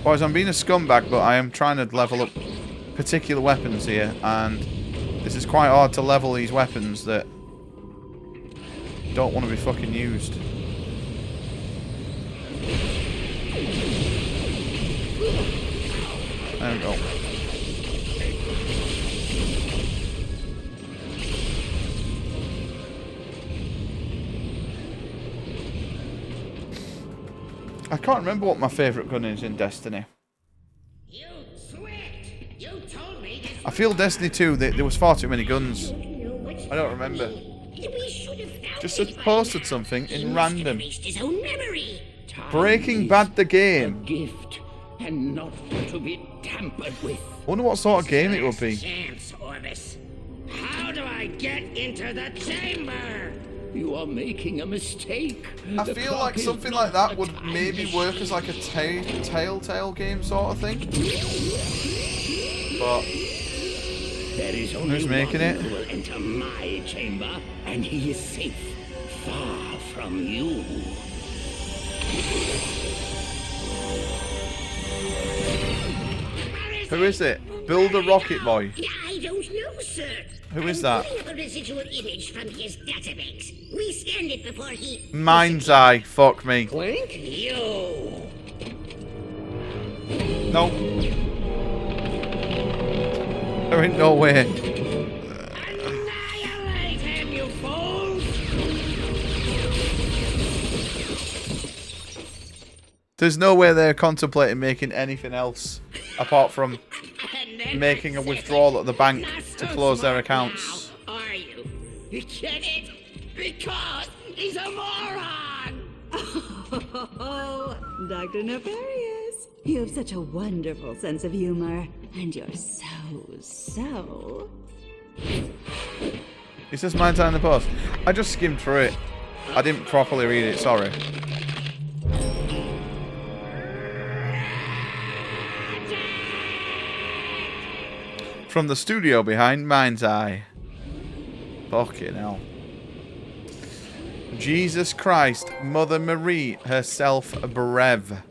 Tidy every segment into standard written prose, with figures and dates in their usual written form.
Boys, I'm being a scumbag, but I am trying to level up particular weapons here, and this is quite hard to level these weapons that don't want to be fucking used. There we go. I can't remember what my favourite gun is in Destiny. You sweat. You told me this. I feel Destiny 2, there was far too many guns. I don't remember. Just posted something in random. Breaking Bad the game. Gift and not to be tampered with. Wonder what sort of game it would be. How do I get into the chamber? You are making a mistake. I feel like something like that would maybe work as like a Telltale game sort of thing. But there is only who's making it? Who will enter my chamber, and he is safe, far from you. Who is it? Build a Rocket Boy. I don't know, sir. Who is that? A residual image from his database. We scanned it before he. Mind's Eye. Fuck me. Clank? You. No. There ain't no way. Annihilate him, you fools! There's no way they're contemplating making anything else apart from making a withdrawal at the bank to close their accounts. Now, are you? You get it? Because he's a moron! Oh, Dr. Nefarious. You have such a wonderful sense of humor. And you're so... It says Mind's Eye in the post. I just skimmed through it. I didn't properly read it, sorry. From the studio behind Mind's Eye. Fucking hell. Jesus Christ, Mother Marie herself brev.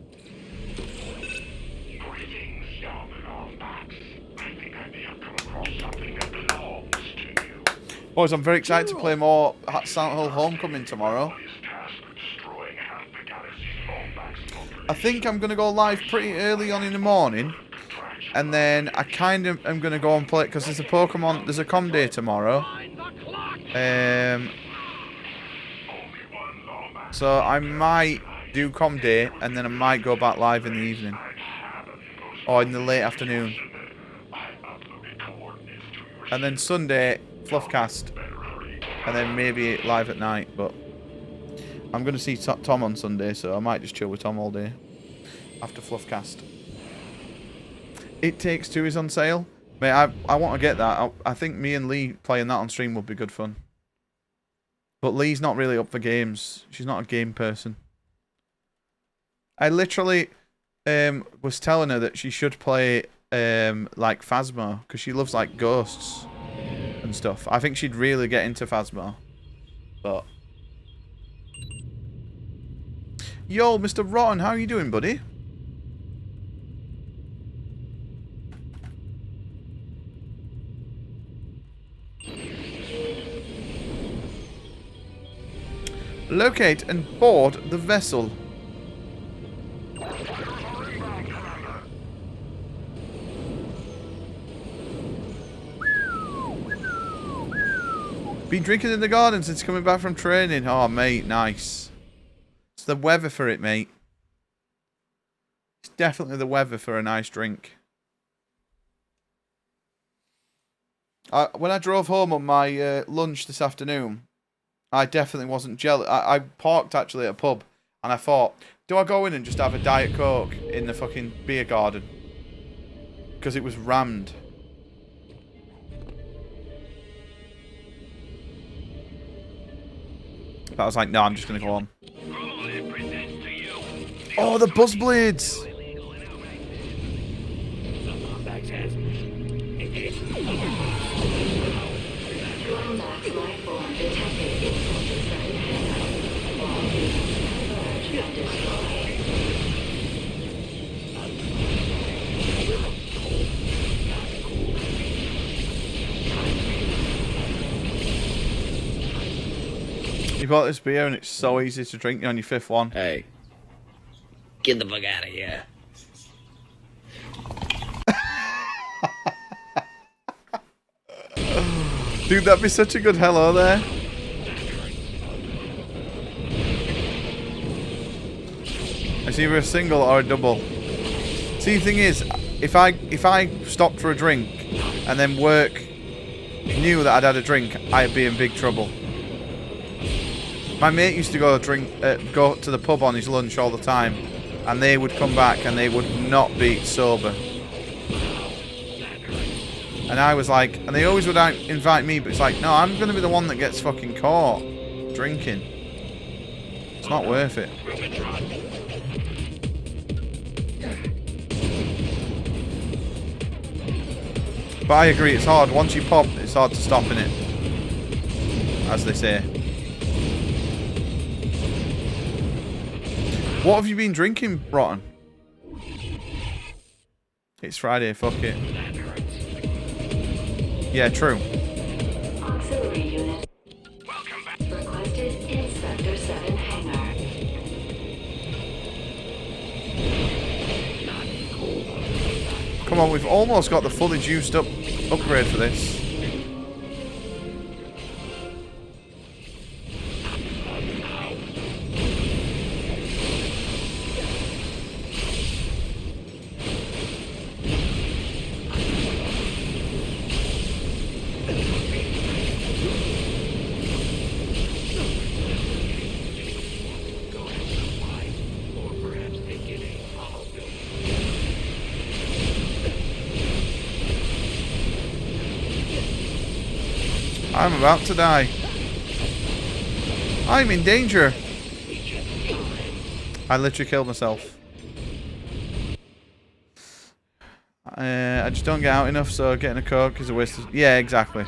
Boys, I'm very excited to play more Silent Hill Homecoming tomorrow. I think I'm going to go live pretty early on in the morning. And then I kind of am going to go and play it because there's a com day tomorrow. So I might do com day and then I might go back live in the evening. Or in the late afternoon. And then Sunday, Fluffcast. And then maybe live at night, but I'm going to see Tom on Sunday, so I might just chill with Tom all day. After Fluffcast. It Takes Two is on sale. Mate, I want to get that. I think me and Lee playing that on stream would be good fun. But Lee's not really up for games. She's not a game person. I literally was telling her that she should play like Phasmo, because she loves like ghosts and stuff. I think she'd really get into Phasmo. But yo, Mr. Rotten, how are you doing, buddy? Locate and board the vessel. Been drinking in the garden since coming back from training. Oh, mate, nice. It's the weather for it, mate. It's definitely the weather for a nice drink. When I drove home on my lunch this afternoon, I definitely wasn't jealous. I parked actually at a pub, and I thought, do I go in and just have a Diet Coke in the fucking beer garden? Because it was rammed. But I was like, no, I'm just going to go on. Oh, the Buzzblades! You got this beer and it's so easy to drink on your 5th one. Hey, get the fuck out of here. Dude, that'd be such a good hello there. It's either a single or a double. See, the thing is, if I stopped for a drink and then work knew that I'd had a drink, I'd be in big trouble. My mate used to go to the pub on his lunch all the time, and they would come back and they would not be sober. And I was like, and they always would invite me, but it's like, no, I'm going to be the one that gets fucking caught drinking. It's not worth it. But I agree, it's hard. Once you pop, it's hard to stop in it. As they say. What have you been drinking, Rotten? It's Friday, fuck it. Yeah, true. Auxiliary unit. Welcome back. Requested in Sector 7 hangar. Come on, we've almost got the fully juiced up upgrade for this. I'm about to die. I'm in danger. I literally killed myself. I just don't get out enough, so getting a Coke is a waste of... Yeah, exactly.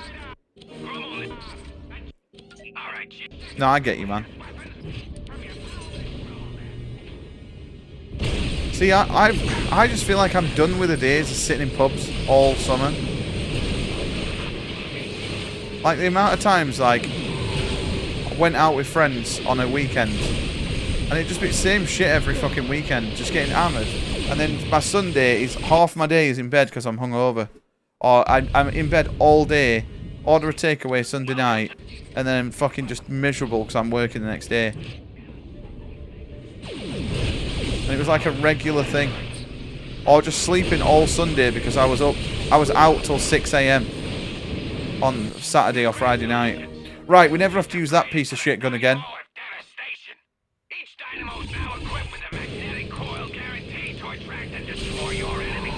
No, I get you, man. See, I just feel like I'm done with the days of sitting in pubs all summer. Like, the amount of times, like, I went out with friends on a weekend, and it'd just be the same shit every fucking weekend, just getting hammered. And then my Sunday is, half my day is in bed because I'm hungover. Or I'm in bed all day, order a takeaway Sunday night, and then I'm fucking just miserable because I'm working the next day. And it was like a regular thing. Or just sleeping all Sunday because I was out till 6 AM. On Saturday or Friday night. Right, we never have to use that piece of shit gun again. Each dynamo is now equipped with a magnetic coil guaranteed to attract and destroy your enemy.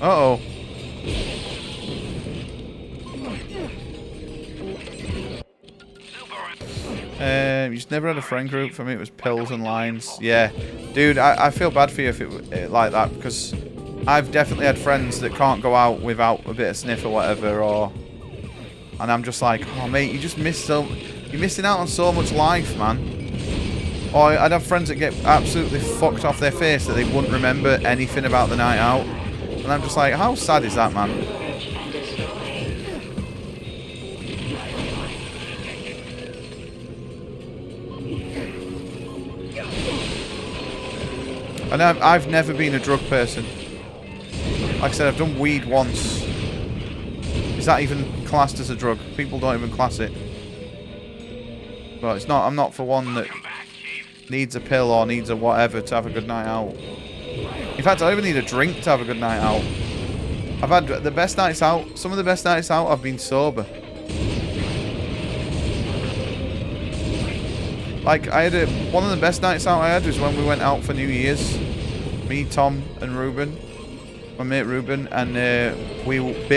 Uh-oh. You just never had a friend group. For me, it was pills and lines. Yeah. Dude, I feel bad for you if it like that, because I've definitely had friends that can't go out without a bit of sniff or whatever, or... And I'm just like, oh, mate, you just missed so... You're missing out on so much life, man. Or I'd have friends that get absolutely fucked off their face that they wouldn't remember anything about the night out. And I'm just like, how sad is that, man? And I've never been a drug person. Like I said, I've done weed once. Is that even classed as a drug? People don't even class it. But it's not. I'm not for one that needs a pill or needs a whatever to have a good night out. In fact, I don't even need a drink to have a good night out. I've had the best nights out. Some of the best nights out I've been sober. Like, one of the best nights out I had was when we went out for New Year's. Me, Tom, and Ruben. My mate Ruben. And we went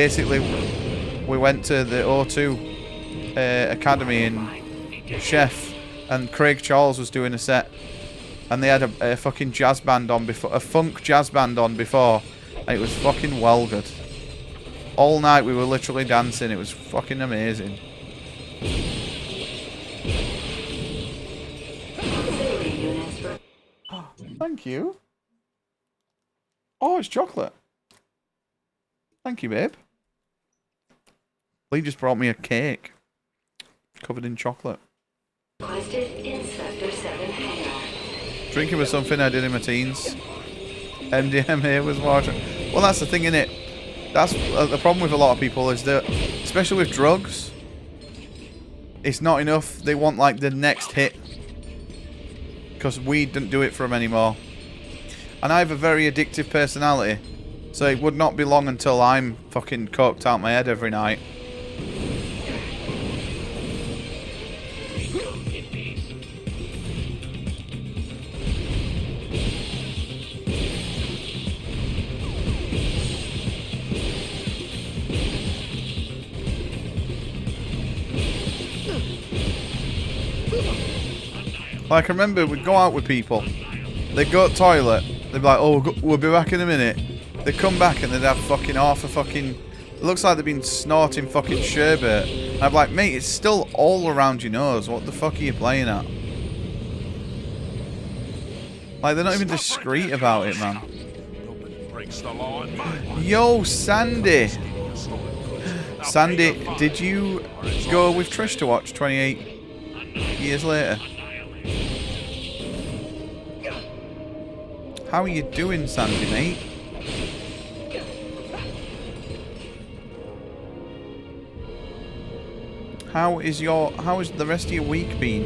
to the O2 Academy in Chef. And Craig Charles was doing a set. And they had a fucking jazz band on before. A funk jazz band on before. And it was fucking well good. All night we were literally dancing. It was fucking amazing. Thank you. Oh, it's chocolate. Thank you, babe. Lee just brought me a cake covered in chocolate. Requested in Sector 7 hangar. Drinking was something I did in my teens. MDMA was water. Well, that's the thing, innit? That's the problem with a lot of people is that, especially with drugs, it's not enough. They want, like, the next hit. Because weed didn't do it for them anymore. And I have a very addictive personality. So it would not be long until I'm fucking coked out my head every night. Like, I remember we'd go out with people. They'd go to the toilet. They'd be like, oh, we'll be back in a minute. They'd come back and they'd have fucking half a fucking... It looks like they've been snorting fucking sherbet. And I'd be like, mate, it's still all around your nose. What the fuck are you playing at? Like, they're not even discreet about it, man. Yo, Sandy. Sandy, did you go with Trish to watch 28 Years Later? How are you doing, Sandy, mate? How is the rest of your week been?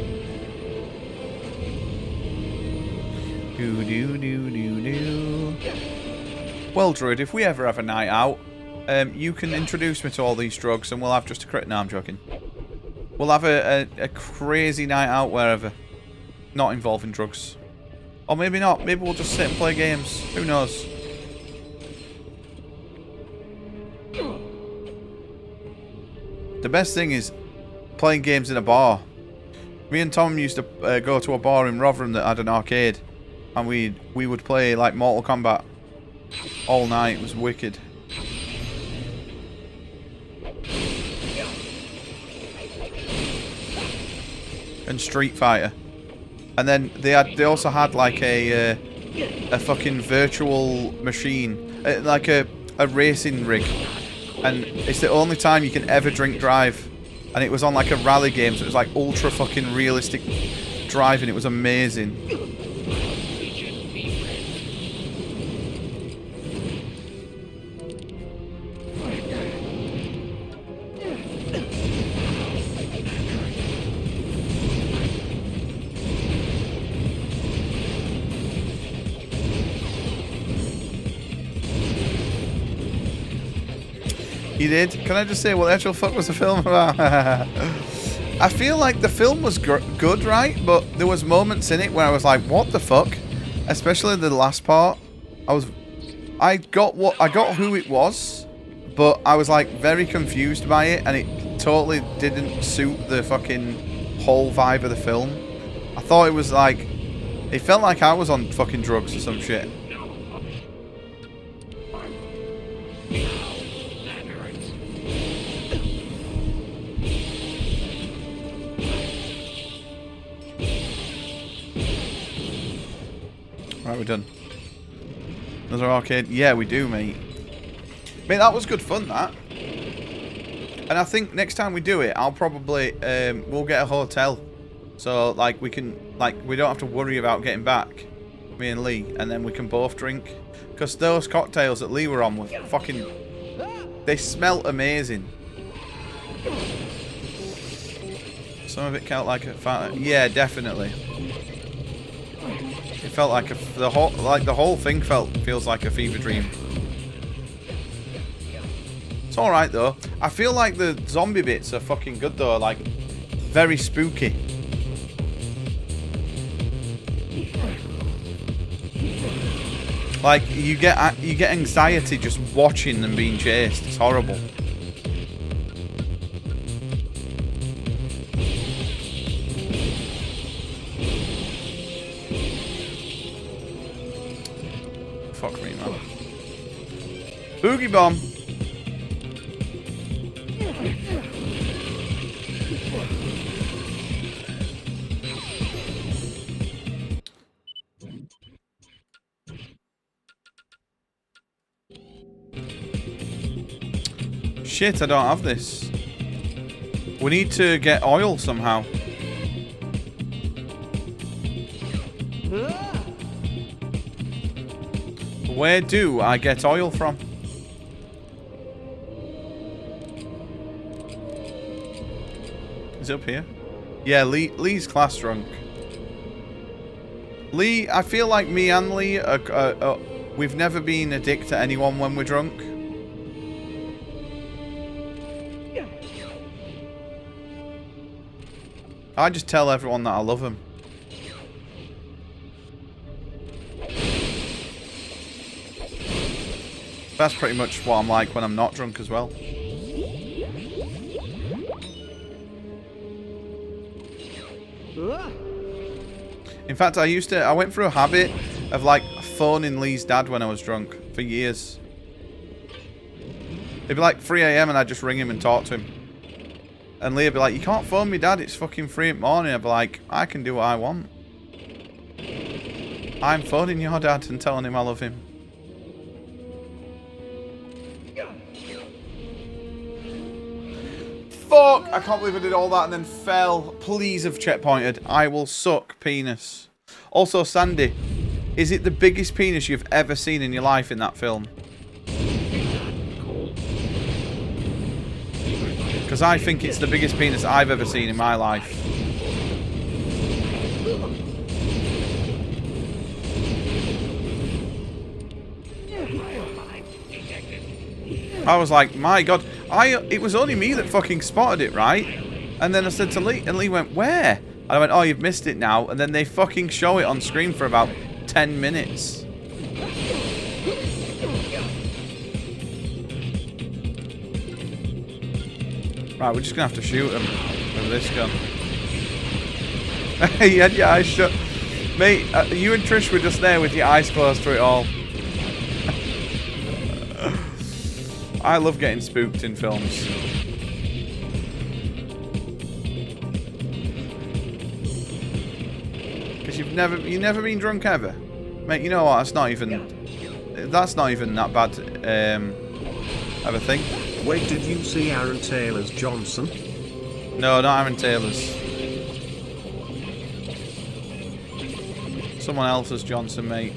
Do do do do do. Well, Druid, if we ever have a night out, you can introduce me to all these drugs, and we'll have just a crit. No, I'm joking. We'll have a crazy night out wherever, not involving drugs. Or maybe not. Maybe we'll just sit and play games. Who knows? The best thing is playing games in a bar. Me and Tom used to go to a bar in Rotherham that had an arcade. And we would play like Mortal Kombat all night. It was wicked. And Street Fighter. And then they also had like a fucking virtual machine, like a racing rig, and it's the only time you can ever drink drive, and it was on like a rally game, so it was like ultra fucking realistic driving. It was amazing. You did? Can I just say what the actual fuck was the film about? I feel like the film was good, right? But there was moments in it where I was like, what the fuck? Especially the last part. I got who it was, but I was like very confused by it, and it totally didn't suit the fucking whole vibe of the film. I thought it was like, it felt like I was on fucking drugs or some shit. Right, we're done. Another arcade? Yeah, we do, mate. Mate, that was good fun, that. And I think next time we do it, I'll probably, we'll get a hotel. So, like, we can, like, we don't have to worry about getting back, me and Lee, and then we can both drink. Because those cocktails that Lee were on were fucking, they smell amazing. Some of it felt like a, yeah, definitely. It felt like the whole thing feels like a fever dream. It's all right though. I feel like the zombie bits are fucking good though, like very spooky. Like you get anxiety just watching them being chased. It's horrible. Fuck me, man. Boogie bomb. Shit, I don't have this. We need to get oil somehow. Where do I get oil from? Is it up here? Yeah, Lee's class drunk. Lee, I feel like me and Lee, we've never been a dick to anyone when we're drunk. I just tell everyone that I love them. That's pretty much what I'm like when I'm not drunk as well. In fact, I went through a habit of like phoning Lee's dad when I was drunk for years. It'd be like 3 AM and I'd just ring him and talk to him. And Lee would be like, you can't phone me, Dad, it's fucking 3 in the morning. I'd be like, I can do what I want. I'm phoning your dad and telling him I love him. Fuck! I can't believe I did all that and then fell. Please have checkpointed. I will suck penis. Also, Sandy, is it the biggest penis you've ever seen in your life in that film? Because I think it's the biggest penis I've ever seen in my life. I was like, my God. It was only me that fucking spotted it, right? And then I said to Lee, and Lee went, where? And I went, oh, you've missed it now. And then they fucking show it on screen for about 10 minutes. Right, we're just going to have to shoot him with this gun. You had your eyes shut. Mate, you and Trish were just there with your eyes closed through it all. I love getting spooked in films. Because you've never been drunk ever? Mate, you know what? That's not even that bad of a thing. Wait, did you see Aaron Taylor's Johnson? No, not Aaron Taylor's. Someone else's Johnson, mate.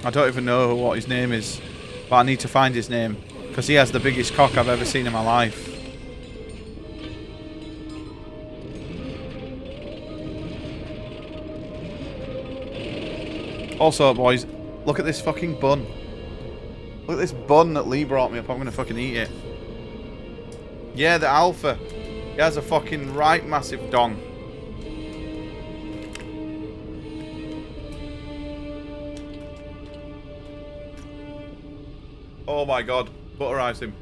I don't even know what his name is, but I need to find his name because he has the biggest cock I've ever seen in my life. Also, boys, look at this fucking bun. Look at this bun that Lee brought me up. I'm gonna fucking eat it. Yeah, the Alpha. He has a fucking right massive dong. Oh my God, butterize him.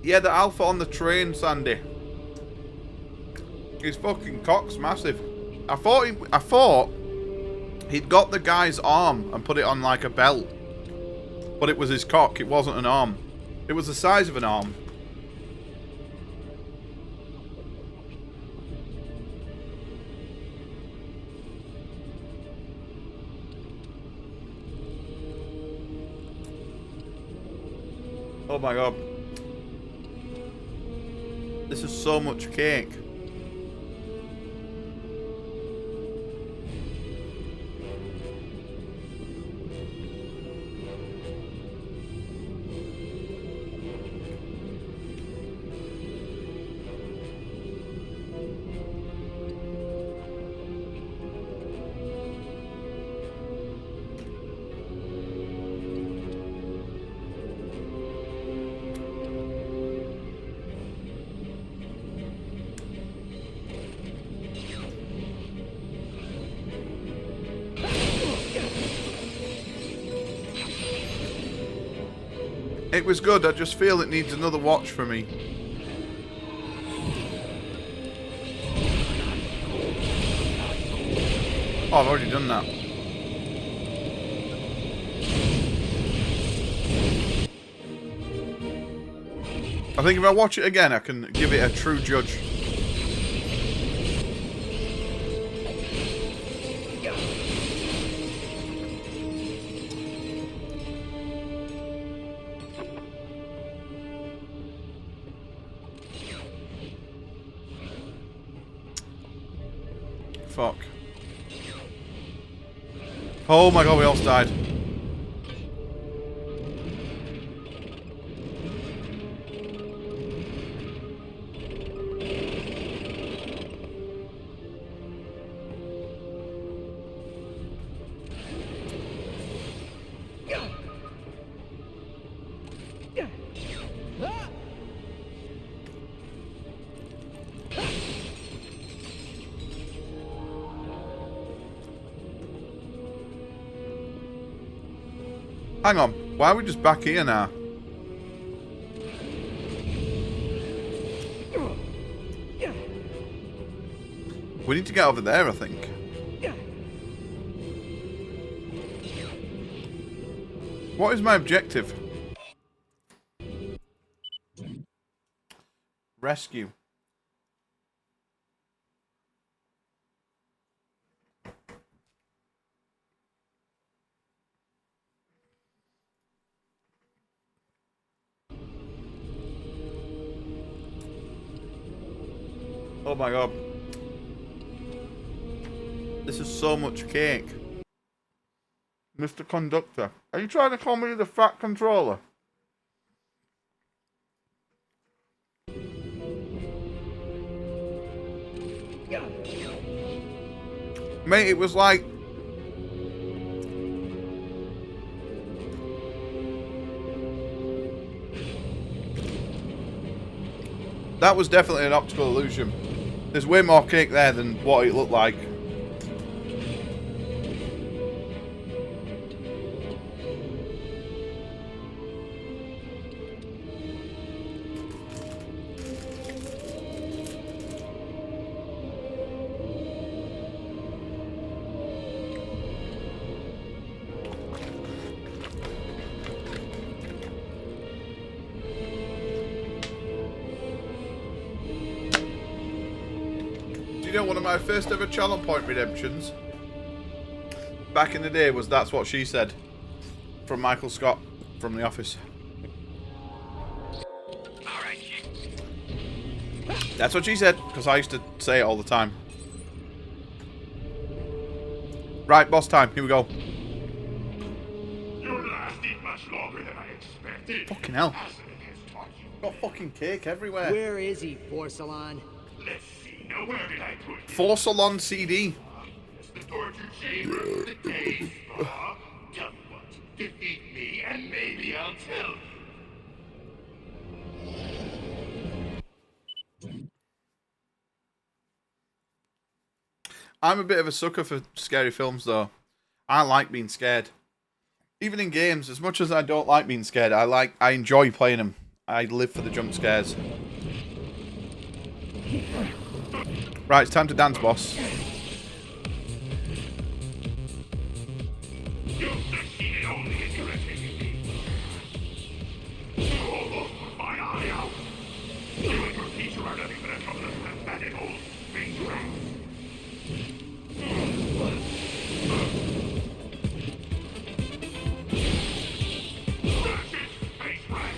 Yeah, the Alpha on the train, Sandy. His fucking cock's massive. I thought he'd got the guy's arm and put it on like a belt. But it was his cock, it wasn't an arm. It was the size of an arm. Oh my God. This is so much cake. It was good, I just feel it needs another watch for me. Oh, I've already done that. I think if I watch it again, I can give it a true judge. fuck. Oh my god, we all died. Hang on, why are we just back here now? We need to get over there, I think. What is my objective? Rescue. Oh my god. This is so much cake. Mr. Conductor. Are you trying to call me the fat controller? Mate, it was like... That was definitely an optical illusion. There's way more cake there than what it looked like. You know, one of my first ever channel point redemptions back in the day was That's What She Said from Michael Scott from The Office. That's what she said, because I used to say it all the time. Right, boss time. Here we go. You lasted much longer than I expected. Fucking hell. Hasn't it taught you? Got fucking cake everywhere. Where is he, Porcelain? Let's see. Now where did I put you? Four Salon CD. It's the torture chamber of the day spa. Tell me what. Defeat me and maybe I'll tell you. I'm a bit of a sucker for scary films, though. I like being scared. Even in games, as much as I don't like being scared, I enjoy playing them. I live for the jump scares. Right, it's time to dance, boss. You succeeded only in irritating me. You almost put my eye out. You and your teacher are nothing but a couple of pathetic old space rats. Ratchet, space rat.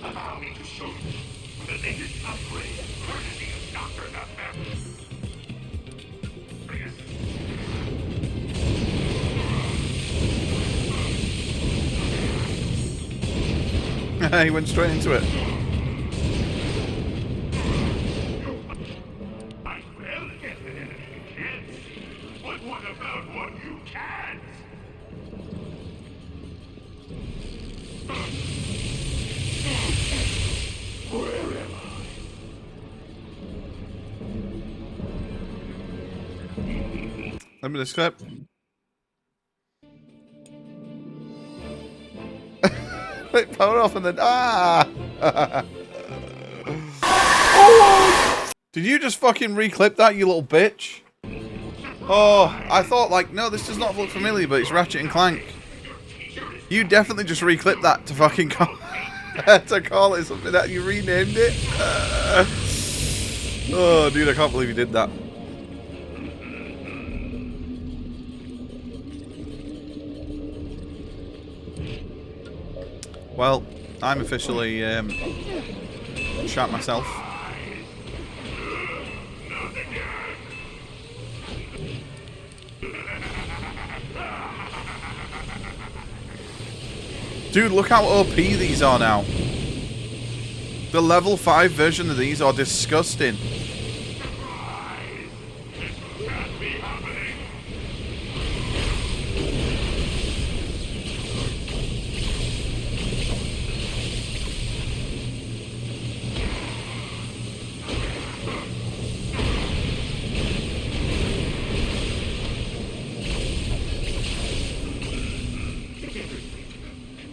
Allow me to show you the latest upgrade, courtesy of Dr. Nefarious. He went straight into it. I will get an enemy you can't see, but what about what you can? Where am I? Remember this clip? Wait, power off and then Oh! Did you just fucking reclip that, you little bitch? Oh, I thought like, no, this does not look familiar, but it's Ratchet and Clank. You definitely just reclipped that to fucking call to call it something that you renamed it. Oh, dude, I can't believe you did that. Well, I'm officially shot myself. Dude, look how OP these are now. The level 5 version of these are disgusting. Surprise! This can't be happening.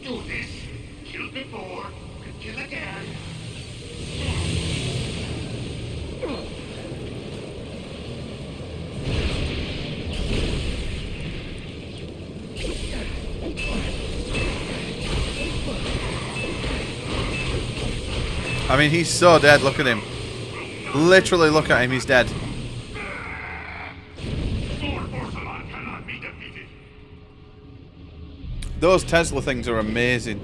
Do this. Kill before. Kill again. I mean, he's so dead. Look at him. Literally, look at him. He's dead. Lord Porcelain cannot be defeated. Those Tesla things are amazing.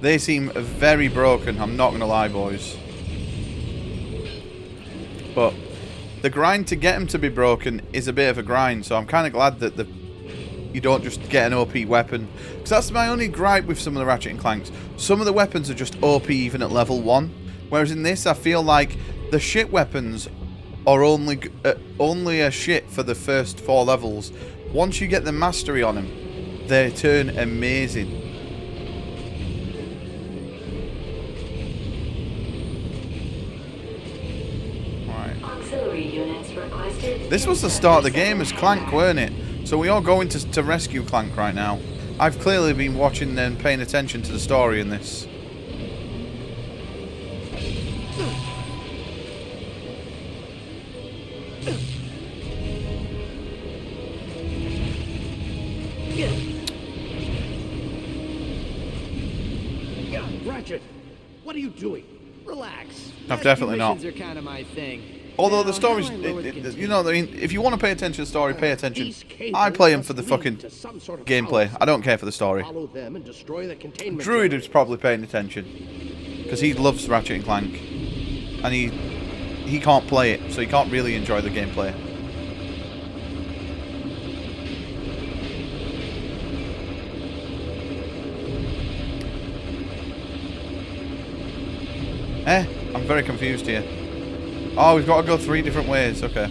They seem very broken. I'm not going to lie, boys. But the grind to get them to be broken is a bit of a grind. So I'm kind of glad that you don't just get an OP weapon. Because that's my only gripe with some of the Ratchet and Clanks. Some of the weapons are just OP even at level 1. Whereas in this, I feel like the shit weapons are only a shit for the first 4 levels. Once you get the mastery on them, they turn amazing. Right. Auxiliary units requested. This was the start of the game as Clank, weren't it? So we are going to rescue Clank right now. I've clearly been watching and paying attention to the story in this. Ratchet, what are you doing? Relax. I've definitely not. Missions are kind of my thing. Although Now, the story's, how do I lower the you know, I mean, if you want to pay attention to the story, pay attention. These cables I play him must for the lead fucking to some sort of gameplay. power. I don't care for the story. Follow them and destroy the containment Druid zone. is probably paying attention because he loves Ratchet and Clank, and he can't play it, so he can't really enjoy the gameplay. I'm very confused here. Oh, we've got to go 3 different ways. Okay.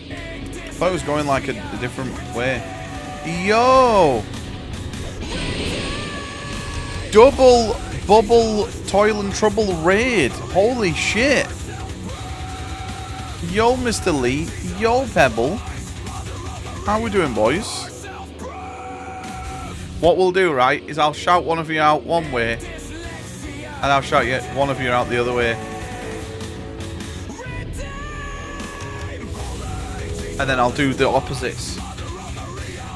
I thought it was going like a different way. Yo! Double bubble toil and trouble raid. Holy shit. Yo, Mr. Lee. Yo, Pebble. How we doing, boys? What we'll do, right, is I'll shout one of you out one way, and I'll shout one of you out the other way. And then I'll do the opposites.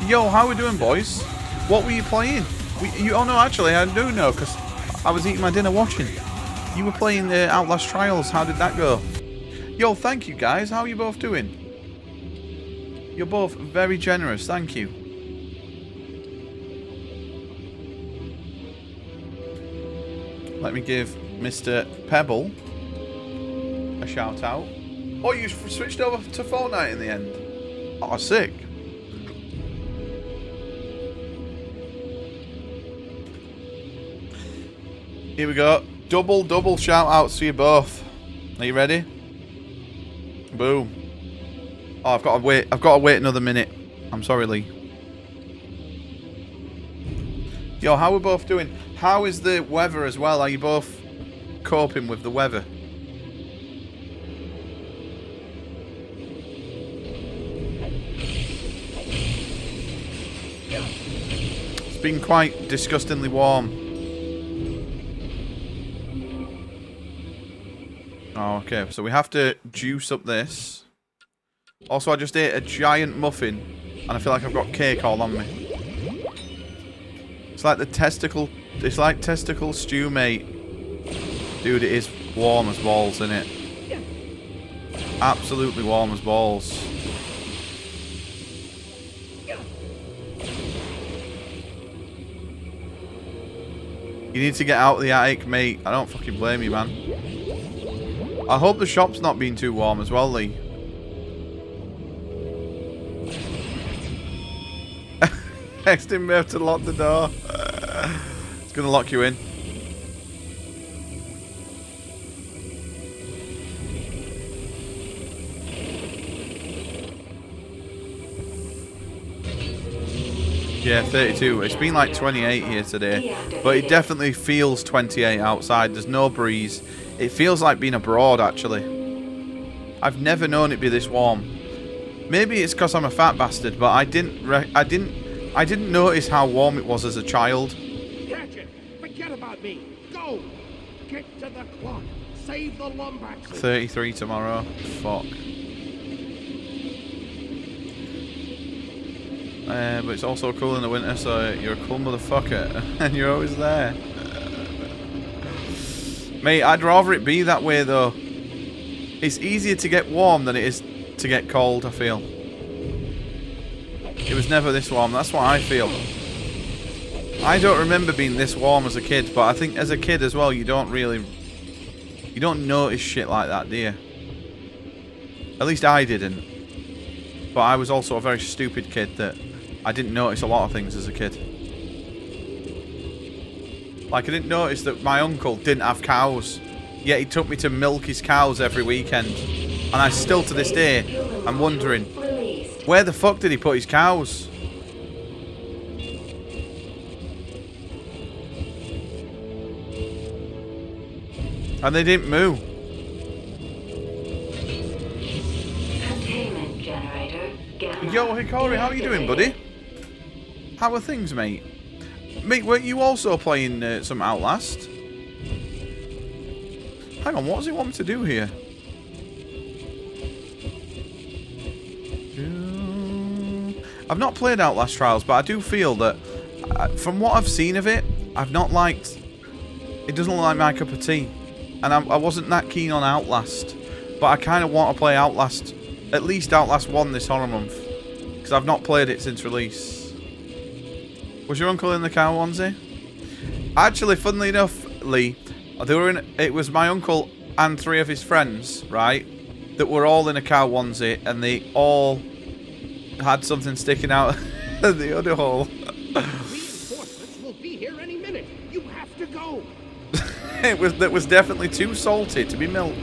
Yo, how we doing, boys? What were you playing? Oh no, actually, I do know, because I was eating my dinner watching. You were playing the Outlast Trials. How did that go? Yo, thank you, guys. How are you both doing? You're both very generous. Thank you. Let me give Mr. Pebble a shout out. Oh, you switched over to Fortnite in the end. Oh, sick. Here we go. Double shout outs to you both. Are you ready? Boom. Oh, I've got to wait another minute. I'm sorry, Lee. Yo, how are we both doing? How is the weather as well? Are you both coping with the weather? It's been quite disgustingly warm. Oh, okay, so we have to juice up this. Also, I just ate a giant muffin, and I feel like I've got cake all on me. It's like the testicle. It's like testicle stew, mate. Dude, it is warm as balls, isn't it? Absolutely warm as balls. You need to get out of the attic, mate. I don't fucking blame you, man. I hope the shop's not being too warm as well, Lee. Next thing we have to lock the door. It's gonna lock you in. Yeah, 32. It's been like 28 here today, but it definitely feels 28 outside. There's no breeze. It feels like being abroad, actually. I've never known it be this warm. Maybe it's because I'm a fat bastard, but I didn't notice how warm it was as a child. Ratchet, forget about me. Go. Get to the clock. Save the Lombax. 33 tomorrow. Fuck. But it's also cool in the winter, so you're a cool motherfucker, and you're always there. Mate, I'd rather it be that way, though. It's easier to get warm than it is to get cold, I feel. It was never this warm, that's what I feel. I don't remember being this warm as a kid, but I think as a kid as well, you don't notice shit like that, do you? At least I didn't. But I was also a very stupid kid that I didn't notice a lot of things as a kid. Like, I didn't notice that my uncle didn't have cows, yet he took me to milk his cows every weekend. And I still, to this day, I'm wondering, where the fuck did he put his cows? And they didn't moo. Containment generator. Yo, Hikori, how are you doing, buddy? How are things, mate? Mate, weren't you also playing some Outlast? Hang on, what does it want me to do here? I've not played Outlast Trials, but I do feel that, from what I've seen of it, I've not liked... It doesn't look like my cup of tea. And I wasn't that keen on Outlast. But I kind of want to play Outlast, at least Outlast 1 this horror month. Because I've not played it since release. Was your uncle in the cow onesie? Actually, funnily enough, Lee, they were in. It was my uncle and 3 of his friends, right, that were all in a cow onesie, and they all had something sticking out of the other hole. Reinforcements will be here any minute. You have to go. That was definitely too salty to be milk.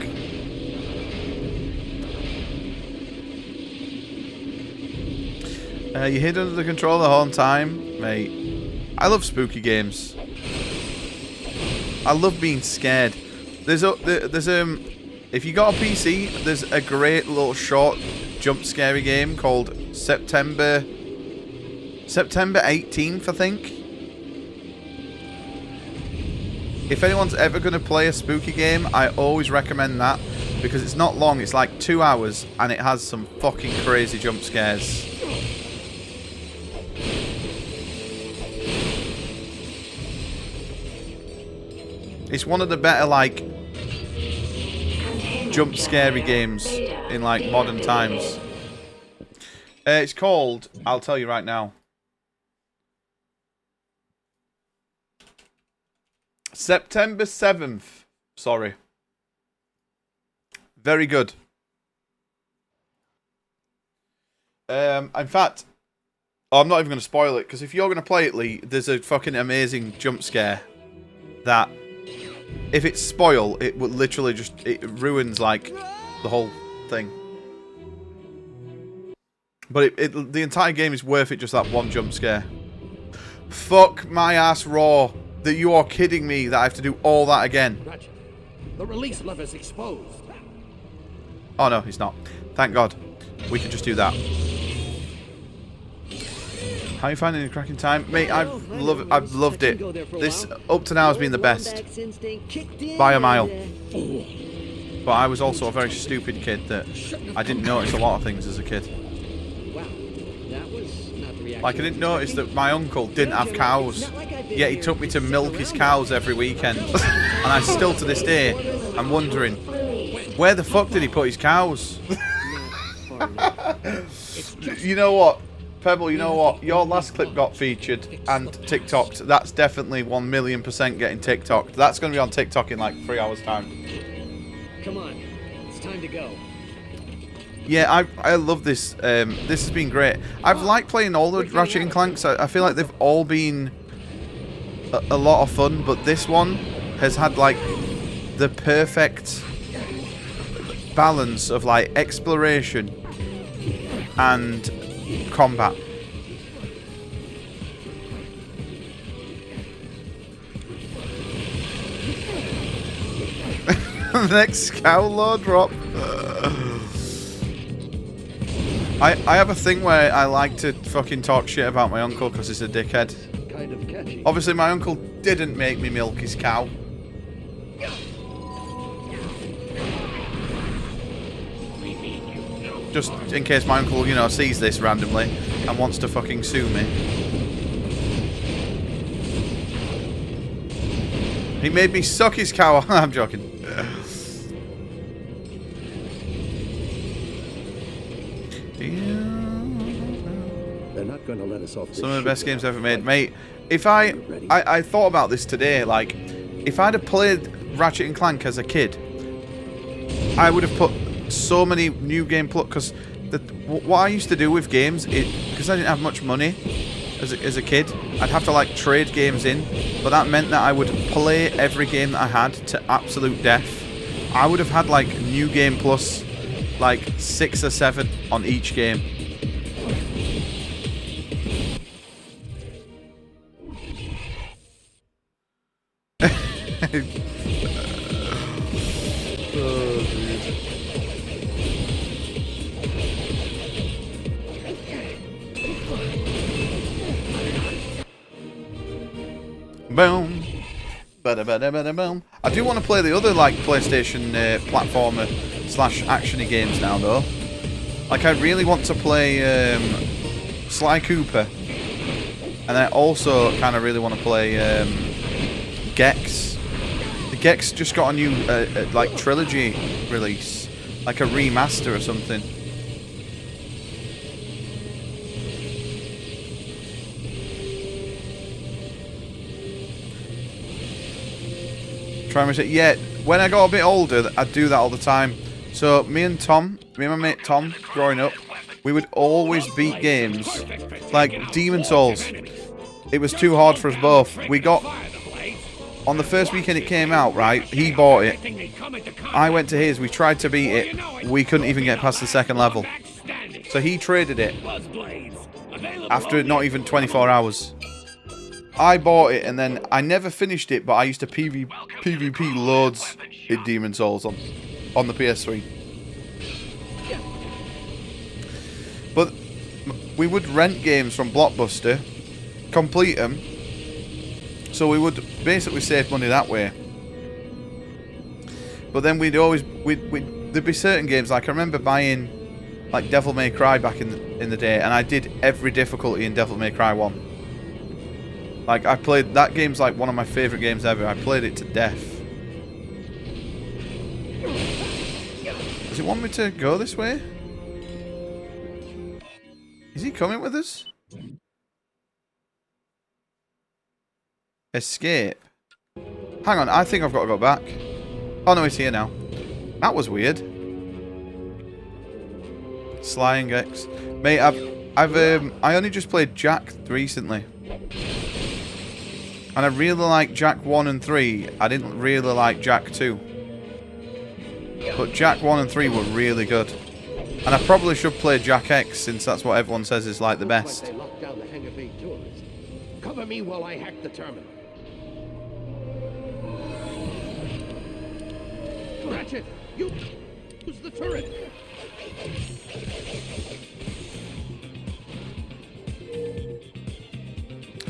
You hid under the controller the whole time, mate. I love spooky games. I love being scared. There's if you got a PC, there's a great little short jump scary game called September 18th, I think. If anyone's ever going to play a spooky game, I always recommend that because it's not long. It's like 2 hours and it has some fucking crazy jump scares. It's one of the better, like, jump scary games in, like, modern times. It's called, I'll tell you right now, September 7th. Sorry. Very good. In fact, I'm not even going to spoil it, because if you're going to play it, Lee, there's a fucking amazing jump scare that... If it's spoil, it would literally just... It ruins, like, the whole thing. But the entire game is worth it, just that one jump scare. Fuck my ass raw. That you are kidding me that I have to do all that again. Ratchet, the release lever's exposed. Oh, no, it's not. Thank God. We can just do that. How are you finding the cracking time? Mate, I've loved it. This, up to now, has been the best. By a mile. But I was also a very stupid kid that I didn't notice a lot of things as a kid. Like, I didn't notice that my uncle didn't have cows, yet he took me to milk his cows every weekend. And I still, to this day, I'm wondering, where the fuck did he put his cows? You know what? Pebble, you know what? Your last clip got featured and TikToked. That's definitely 1,000,000% getting TikToked. That's going to be on TikTok in like 3 hours' time. Come on, it's time to go. Yeah, I love this. This has been great. I've liked playing all the Ratchet and Clanks. I feel like they've all been a lot of fun, but this one has had like the perfect balance of like exploration and combat. Next cow law drop. I have a thing where I like to fucking talk shit about my uncle because he's a dickhead. Kind of catchy. Obviously, my uncle didn't make me milk his cow. Just in case my uncle, you know, sees this randomly and wants to fucking sue me. He made me suck his cow. I'm joking. They're not going to let us off this Some of the ship best games without ever made. fighting. Mate, if I thought about this today, like, if I'd have played Ratchet and Clank as a kid, I would have put so many new game because what I used to do with games, because I didn't have much money as a kid, I'd have to like trade games in, but that meant that I would play every game that I had to absolute death. I would have had like new game plus like 6 or 7 on each game. Boom. Ba-da-ba-da-ba-da-boom. I do want to play the other like PlayStation platformer / actiony games now though. Like I really want to play Sly Cooper, and I also kind of really want to play Gex. The Gex just got a new like trilogy release, like a remaster or something. Yeah, when I got a bit older, I'd do that all the time. So me and my mate Tom, growing up, we would always beat games like Demon Souls. It was too hard for us both. We got on the first weekend it came out, right? He bought it. I went to his. We tried to beat it. We couldn't even get past the second level. So he traded it after not even 24 hours. I bought it and then I never finished it, but I used to PvP loads in Demon Souls on the PS3. But we would rent games from Blockbuster, complete them, so we would basically save money that way. But then there'd be certain games, like I remember buying like Devil May Cry back in the day, and I did every difficulty in Devil May Cry 1. Like, I played... That game's, like, one of my favourite games ever. I played it to death. Does it want me to go this way? Is he coming with us? Escape. Hang on, I think I've got to go back. Oh, no, he's here now. That was weird. Sly and Gex. Mate, I only just played Jack recently. And I really like Jack 1 and 3. I didn't really like Jack 2. But Jack 1 and 3 were really good. And I probably should play Jack X, since that's what everyone says is like the best. Looks like they locked down the Hangar Bay tours. Cover me while I hack the terminal. Ratchet, you use the turret.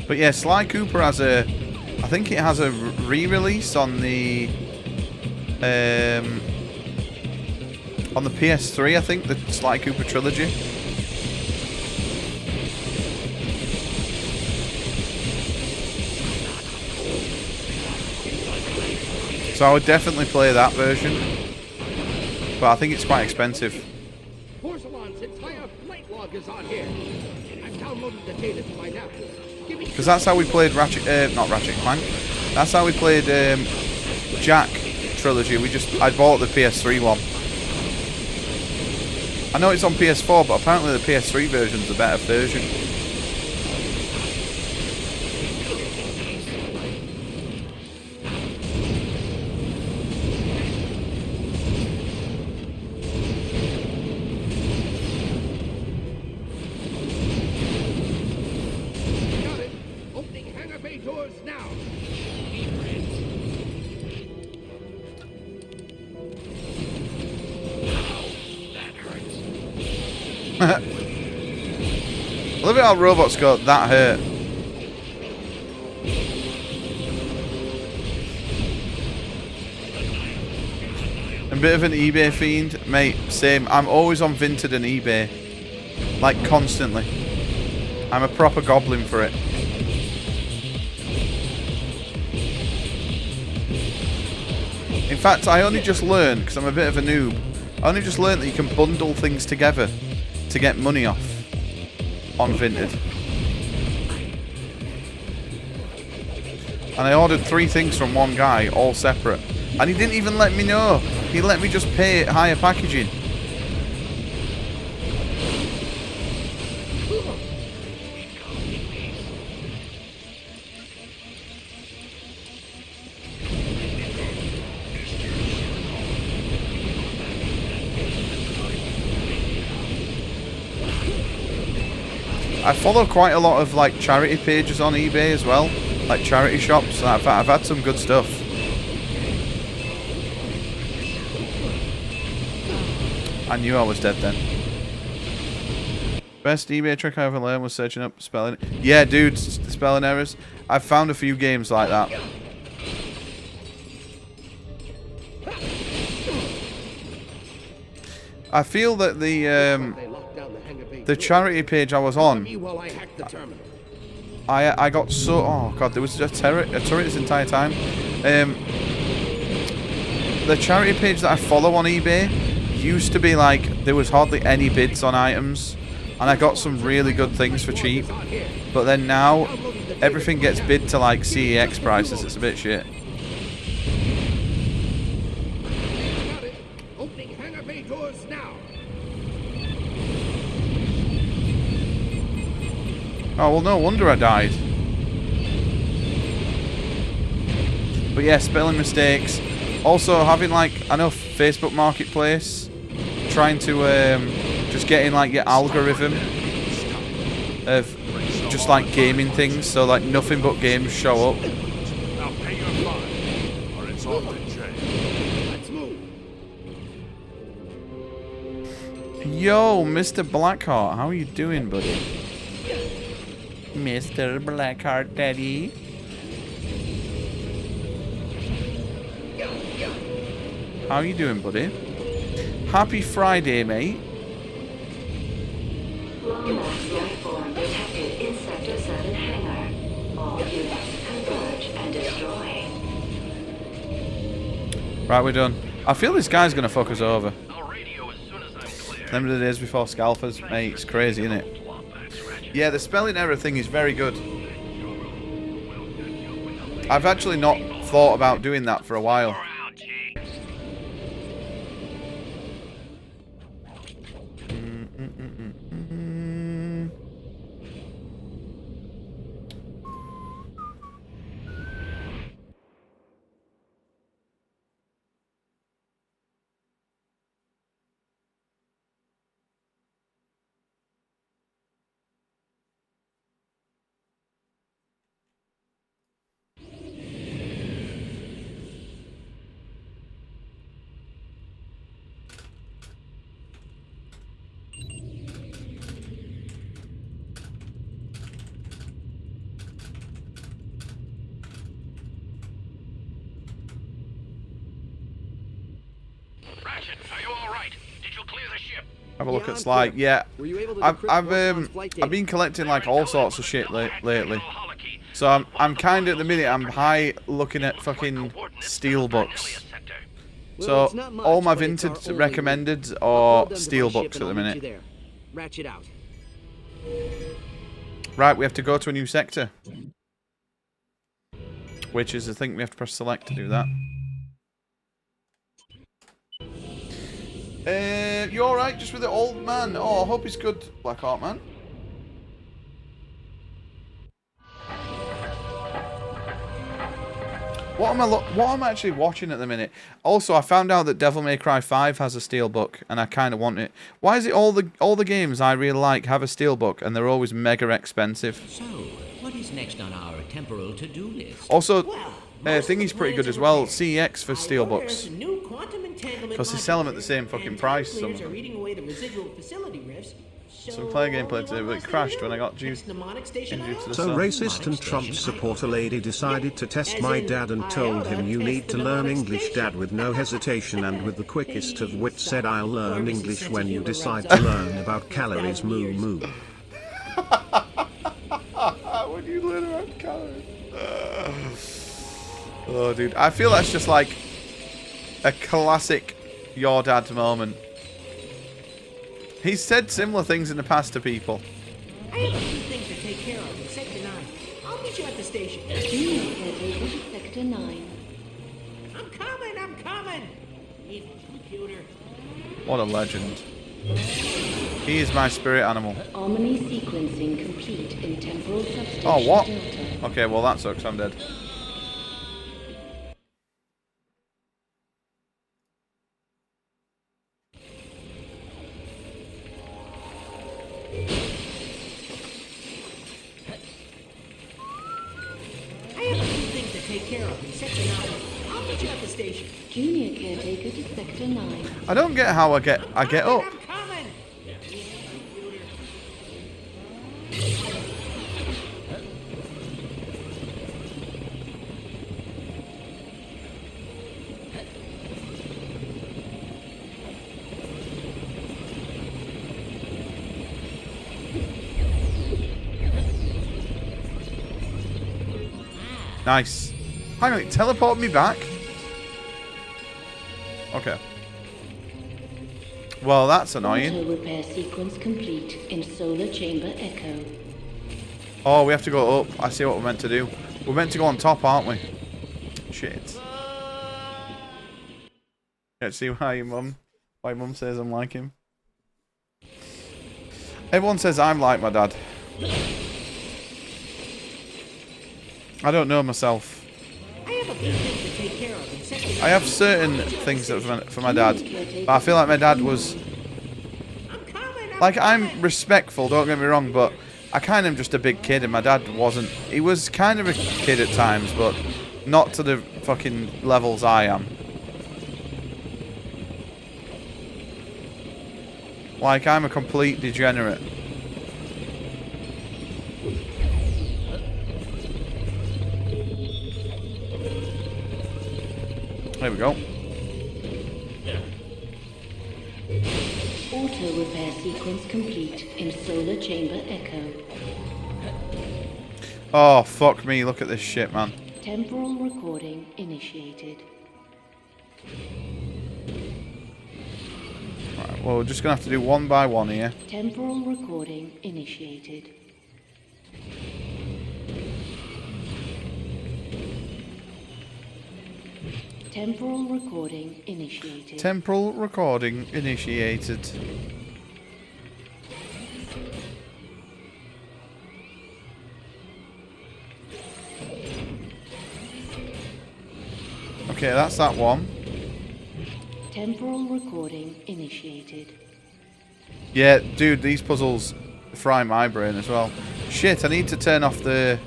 But yeah, Sly Cooper has a... I think it has a re-release on the PS3, I think, the Sly Cooper trilogy. So I would definitely play that version. But I think it's quite expensive. Porcelain's entire flight log is on here. I've downloaded the data to my nav. Because that's how we played Ratchet, not Ratchet Clank. That's how we played Jack trilogy. I bought the PS3 one. I know it's on PS4, but apparently the PS3 version's a better version. Got it. Opening hangar bay doors now. Look at how robots go, that hurt. I'm a bit of an eBay fiend, mate. Same. I'm always on Vinted and eBay. Like, constantly. I'm a proper goblin for it. In fact, I only just learned, because I'm a bit of a noob, I only just learned that you can bundle things together to get money off on Vinted. And I ordered 3 things from one guy, all separate. And he didn't even let me know. He let me just pay higher packaging. I follow quite a lot of like charity pages on eBay as well, like charity shops. I've had some good stuff. I knew I was dead then. Best eBay trick I ever learned was searching up spelling. Yeah, dude, spelling errors. I've found a few games like that. I feel that the charity page I was on, I got so... Oh, God, there was a turret this entire time. The charity page that I follow on eBay used to be like, there was hardly any bids on items, and I got some really good things for cheap. But then now, everything gets bid to like CEX prices. It's a bit shit. Oh, well, no wonder I died. But yeah, spelling mistakes. Also, having like, I know Facebook Marketplace, trying to just get in like your algorithm of just like gaming things, so like nothing but games show up. Now pay your fine, or it's off to jail. Let's move. Yo, Mr. Blackheart, how are you doing, buddy? Mr. Blackheart, daddy. How you doing, buddy? Happy Friday, mate. Lomax life form detected in Sector 7 hangar. All units converge and destroy. Right, we're done. I feel this guy's gonna fuck us over. I'll radio as soon as I'm clear. Remember the days before scalpers? Mate, it's crazy, isn't it? Yeah, the spelling error thing is very good. I've actually not thought about doing that for a while. Ratchet, are you all right? Did you clear the ship? Have a look at Sly. Yeah, I've been collecting like all sorts of shit lately. So I'm kind of at the minute I'm high looking at fucking steel books. So all my vintage recommended are steel books at the minute. Ratchet out. Right, we have to go to a new sector, which is I think we have to press select to do that. You alright just with the old man? Oh, I hope he's good, Blackheart, man. What am I actually watching at the minute? Also, I found out that Devil May Cry 5 has a steelbook, and I kind of want it. Why is it all the games I really like have a steelbook, and they're always mega expensive? So, what is next on our temporal to-do list? Also, Well, Thingy's pretty good as well. CEX for steelbooks. Because they sell them at the same fucking price. Some of them. So we play a gameplay today, but it crashed when I got due to the So sun. racist and Trump supporter lady decided to test my dad and told him you need to learn English. Dad with no hesitation and with the quickest of wit said I'll learn English when you decide to learn about calories moo moo. When you learn about calories. Oh, dude. I feel that's just like a classic your dad moment. He's said similar things in the past to people. I have a few things to take care of in Sector 9. I'll meet you at the station. Junior caretaker to Sector 9. I'm coming! Evil computer. What a legend. He is my spirit animal. Omni sequencing complete in temporal substation Oh, what? Delta. Okay, well that sucks. I'm dead. I have a few things to take care of in Sector 9. I'll meet you at the station. Junior caretaker to Sector 9. I don't get how I get up. I'm coming! Nice. Hang on, it teleported me back? Okay. Well, that's annoying. Auto repair sequence complete in solar chamber echo. Oh, we have to go up. I see what we're meant to do. We're meant to go on top, aren't we? Shit. Can't see why your mum says I'm like him. Everyone says I'm like my dad. I don't know myself. I have a few things to take care of in Sector 9. I have certain things that for my dad, but I feel like my dad was like, I'm respectful, don't get me wrong, but I kind of am just a big kid, and my dad wasn't. He was kind of a kid at times, but not to the fucking levels I am. Like, I'm a complete degenerate. There we go. Auto repair sequence complete in solar chamber echo. Oh, fuck me. Look at this shit, man. Temporal recording initiated. Right, well, we're just going to have to do one by one here. Temporal recording initiated. Temporal recording initiated. Temporal recording initiated. Okay, that's that one. Temporal recording initiated. Yeah, dude, these puzzles fry my brain as well. Shit, I need to turn off the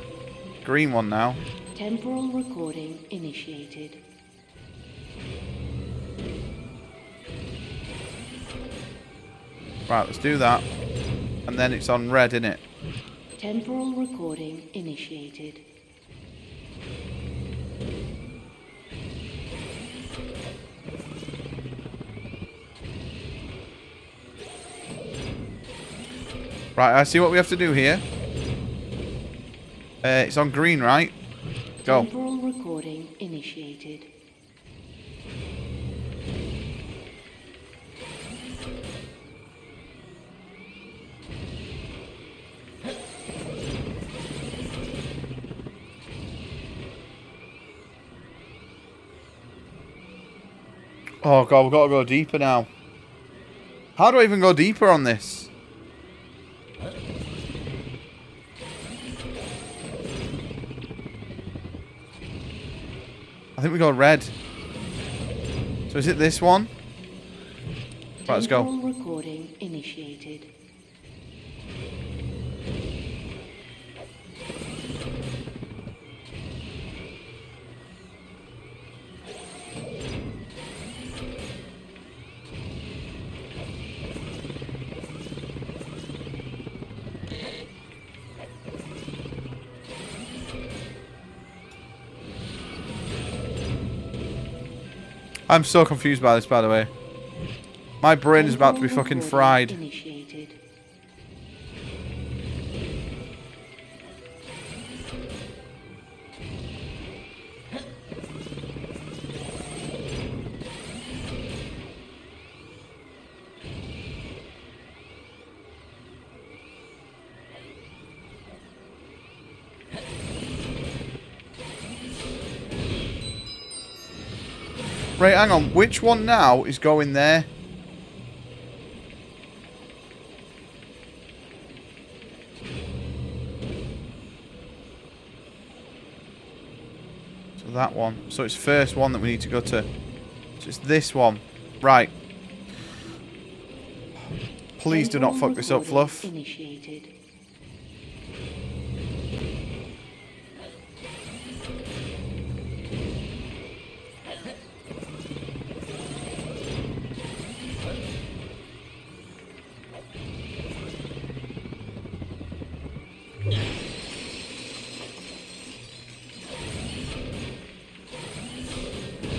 green one now. Temporal recording initiated. Right, let's do that. And then it's on red, innit? Temporal recording initiated. Right, I see what we have to do here. It's on green, right? Go. Temporal recording initiated. Oh god, we've got to go deeper now. How do I even go deeper on this? I think we go red. So is it this one? Right, let's go. Temporal recording initiated. I'm so confused by this, by the way. My brain is about to be fucking fried. Initiated. Right, hang on. Which one now is going there? So that one. So it's first one that we need to go to. So it's this one. Right. Please do not fuck this up, Fluff. Initiated.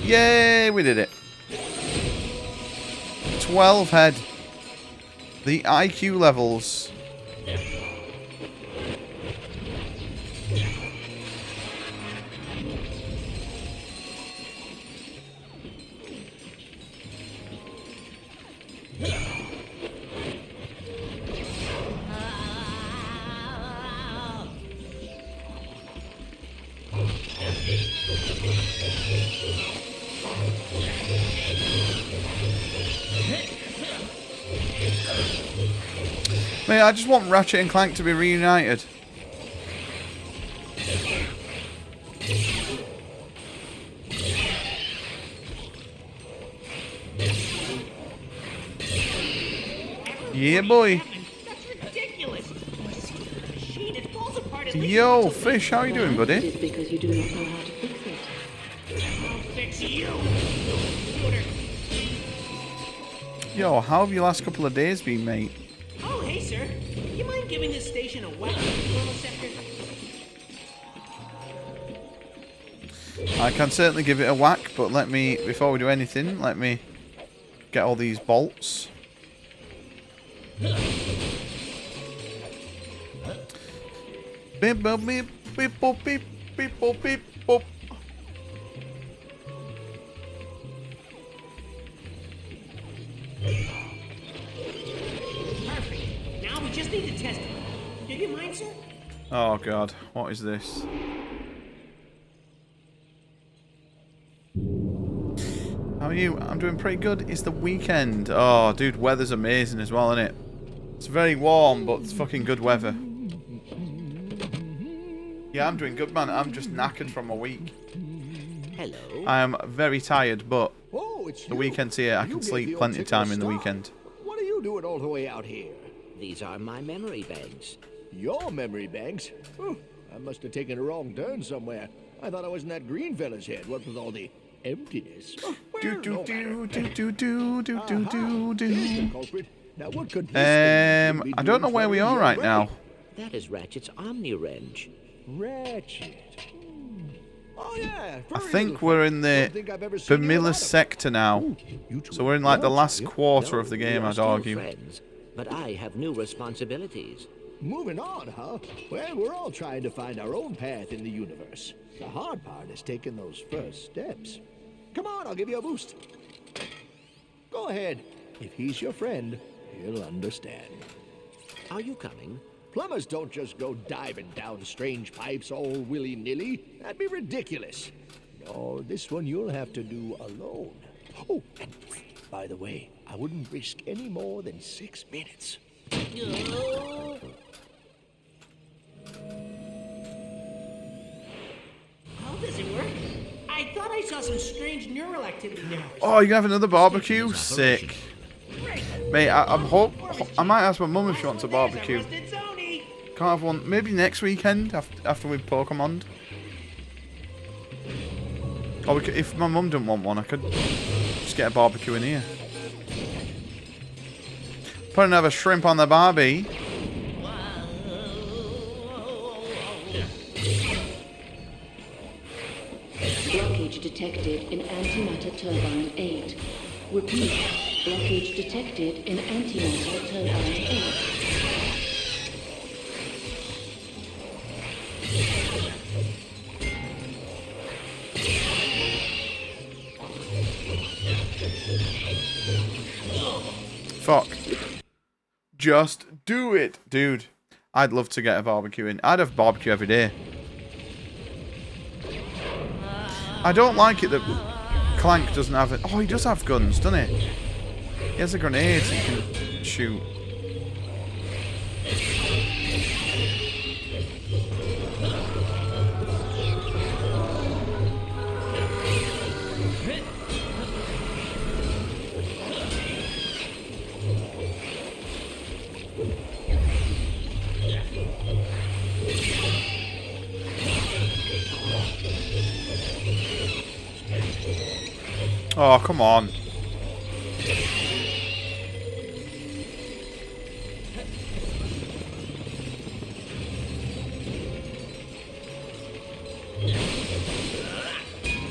Yay, we did it. 12 head. The IQ levels. Mate, I just want Ratchet and Clank to be reunited. Yeah, boy. That's ridiculous. Shit, it falls apart as Yo, Fish, how you doing, buddy? It is because you do not know how to fix it. I'll fix you. Computer. Yo, how have your last couple of days been, mate? Oh, hey, sir. You mind giving this station a whack in the thermal sector? I can certainly give it a whack, but let me, before we do anything, let me get all these bolts. Beep, boop, beep, beep, boop, beep, beep, boop, beep, boop. Perfect. Now we just need to test it. Do you mind, sir? Oh god, what is this? How are you? I'm doing pretty good. It's the weekend. Oh, dude, weather's amazing as well, isn't it? It's very warm, but it's fucking good weather. Yeah, I'm doing good, man. I'm just knackered from a week. Hello. I am very tired, but Oh, it's the you. weekend's here. I You can gave sleep the plenty of old tickle time a in the start. weekend. What are you doing all the way out here? These are my memory banks. Your memory banks? Oh, I must have taken a wrong turn somewhere. I thought I was in that green fella's head. What with all the emptiness? Oh, well, Do do no do matter. do do do do do do Here's the do. culprit. Now what could this thing be I don't know doing where we floating are your right way? now. That is Ratchet's Omni Wrench. Ratchet. Oh yeah. I furry think little we're fella. in the Don't think I've ever seen you Bamilla without him. sector now. Ooh, you two So we're in like the are last friends, quarter No, of the we game, are I'd still argue. friends, but I have new responsibilities. Moving on, huh? Well, we're all trying to find our own path in the universe. The hard part is taking those first steps. Come on, I'll give you a boost. Go ahead. If he's your friend, he'll understand. Are you coming? Plumbers don't just go diving down strange pipes all willy-nilly. That'd be ridiculous. No, this one you'll have to do alone. Oh, and By the way, I wouldn't risk any more than 6 minutes. How does it work? I thought I saw some strange neural activity there. Oh, you can have another barbecue? Sick. Mate, I might ask my mum if she wants a barbecue. Can't have one. Maybe next weekend after we've Pokemon'd. Or we could, if my mum didn't want one, I could just get a barbecue in here. Put another shrimp on the barbie. Blockage detected in antimatter turbine 8. Repeat. Blockage detected in antimatter turbine 8. Fuck. Just do it, dude. I'd love to get a barbecue in. I'd have barbecue every day. I don't like it that Clank doesn't have it. Oh, he does have guns, doesn't he? He has a grenade he can shoot. Oh, come on.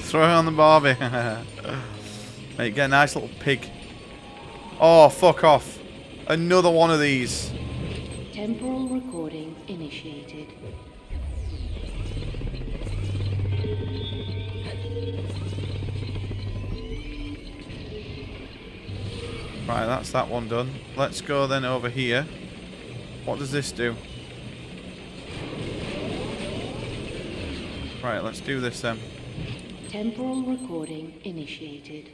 Throw it on the Barbie. Mate, get a nice little pig. Oh, fuck off. Another one of these. Temporal recording initiated. Right, that's that one done. Let's go then over here. What does this do? Right, let's do this then. Temporal recording initiated.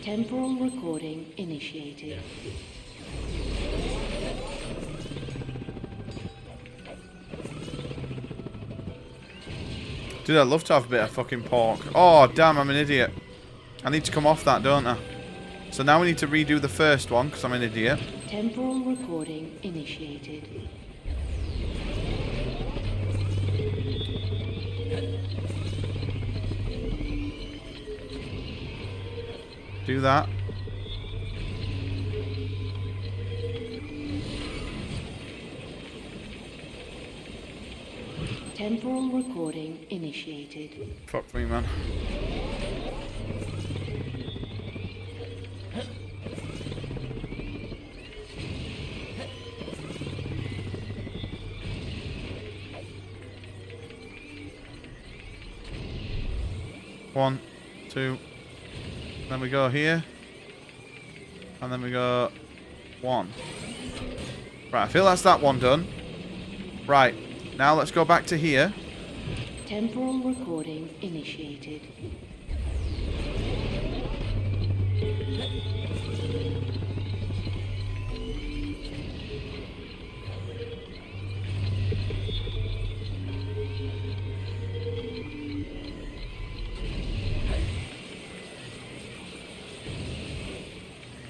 Temporal recording initiated. Dude, I'd love to have a bit of fucking pork. Oh, damn, I'm an idiot. I need to come off that, don't I? So now we need to redo the first one, because I'm an idiot. Temporal recording initiated. Do that. Temporal recording initiated. Fuck me, man. One, two. Then we go here. And then we go one. Right, I feel that's that one done. Right, now let's go back to here. Temporal recording initiated.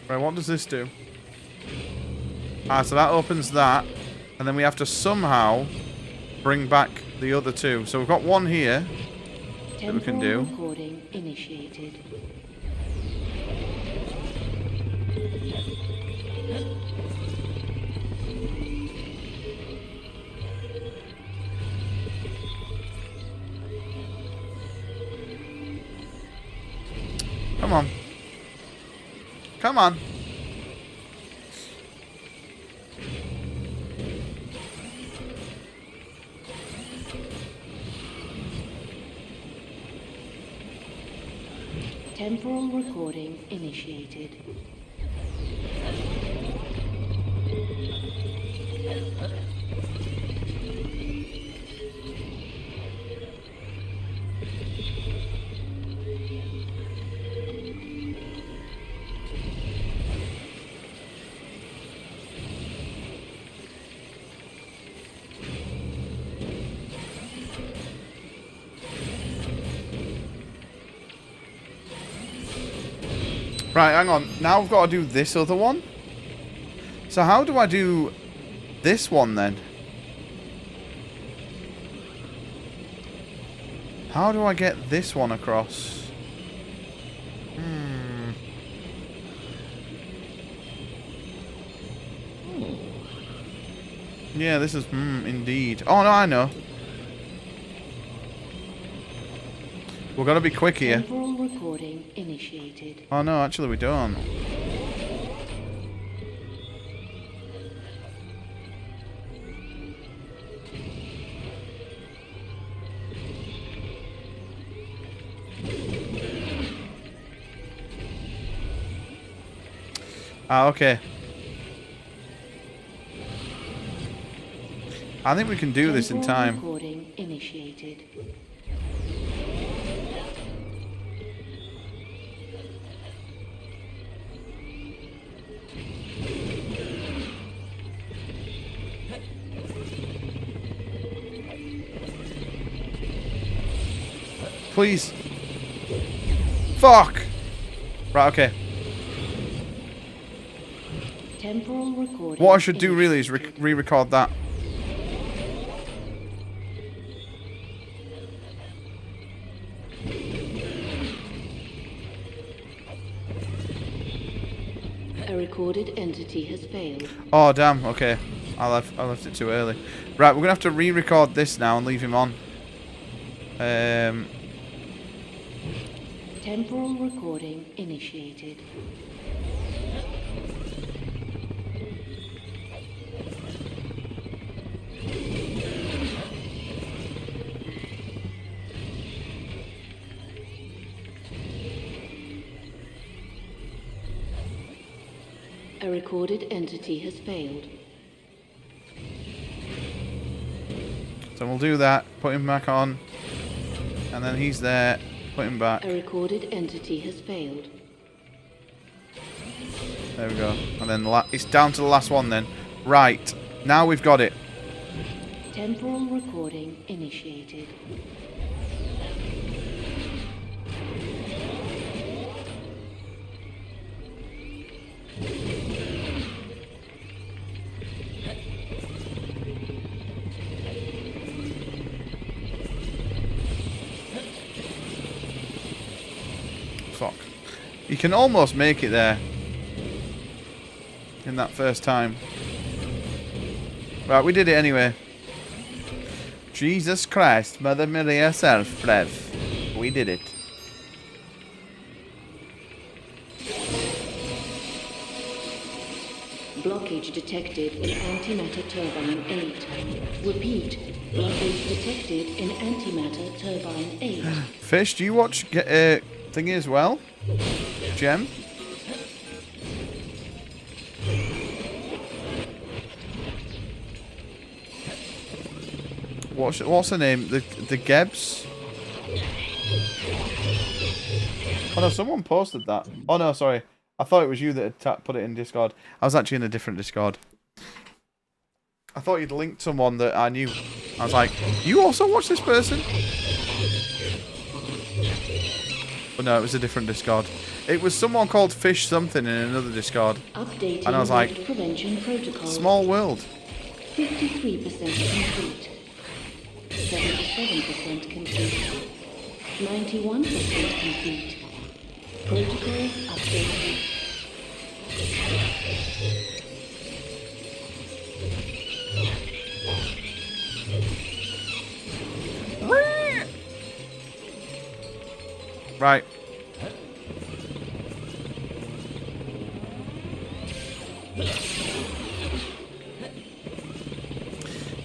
Right, what does this do? Ah, so that opens that. And then we have to somehow bring back the other two. So we've got one here that we can do. Recording initiated. Come on. Come on. Temporal recording initiated. Right, hang on. Now I've got to do this other one. So how do I do this one then? How do I get this one across? Yeah, this is indeed. Oh no, I know. We're gonna be quick here. Temporal recording initiated. Oh no, actually we don't. Ah, okay. I think we can do this in Temporal time. recording initiated. Please. Fuck! Right, okay. Temporal recording. What I should do really is re-record that. A recorded entity has failed. Oh, damn, okay. I left it too early. Right, we're going to have to re-record this now and leave him on. Temporal recording initiated. A recorded entity has failed. So we'll do that, put him back on, and then he's there, put him back. A recorded entity has failed. There we go. And then it's down to the last one then. Right, now we've got it. Temporal recording initiated. Fuck. You can almost make it there. In that first time. Right, we did it anyway. Jesus Christ, Mother Mary herself, Brev. We did it. Blockage detected in antimatter turbine 8. Repeat. Blockage detected in antimatter turbine 8. Fish, do you watch thingy as well? Gem? What's her name? The Gebs? Oh no, someone posted that. Oh no, sorry. I thought it was you that had put it in Discord. I was actually in a different Discord. I thought you'd linked someone that I knew. I was like, you also watch this person? But no, it was a different Discord. It was someone called Fish something in another Discord. Updating And I was like, leak prevention protocol. small world. 53% complete. 77% complete. 91% complete. Protocol updated. Right.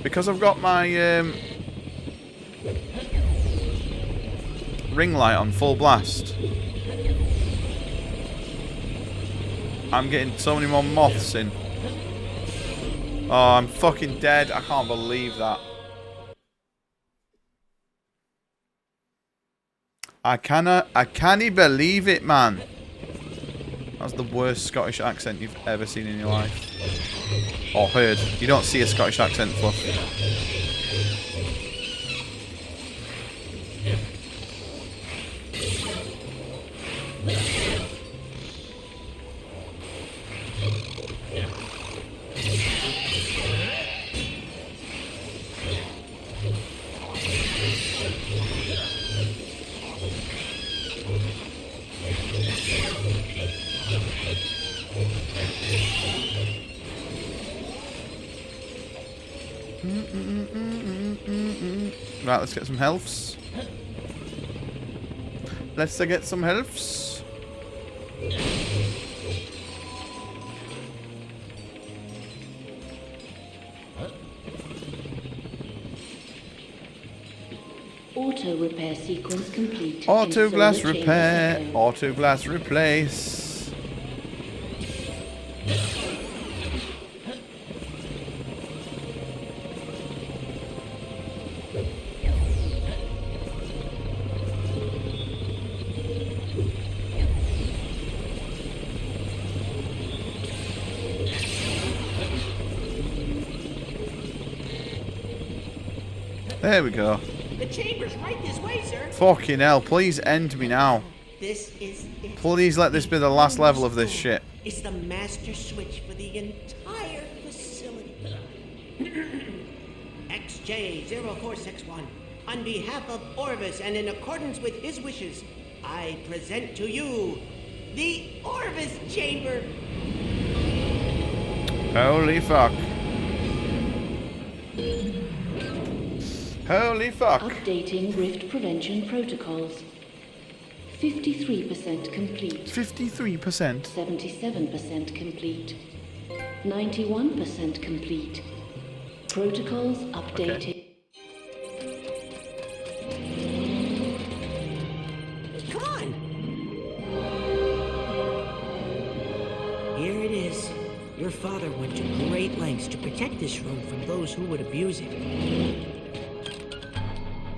Because I've got my ring light on full blast, I'm getting so many more moths in. Oh, I'm fucking dead. I can't believe that. I can't believe it, man. That's the worst Scottish accent you've ever seen in your life. Or heard. You don't see a Scottish accent, Fluff. Right, let's get some healths. Let's get some healths. Auto repair sequence complete. Auto and glass solar chamber repair. prepared. Auto glass replace. There we go. The chamber's right this way, sir. Fucking hell, please end me now. This is it. Please let this be the last level of this shit. It's the master switch for the entire facility. XJ0461, on behalf of Orvis and in accordance with his wishes, I present to you the Orvis Chamber. Holy fuck. Holy fuck. Updating rift prevention protocols. 53% complete. 53%. 77% complete. 91% complete. Protocols updated. Come on. Here it is. Your father went to great lengths to protect this room from those who would abuse it.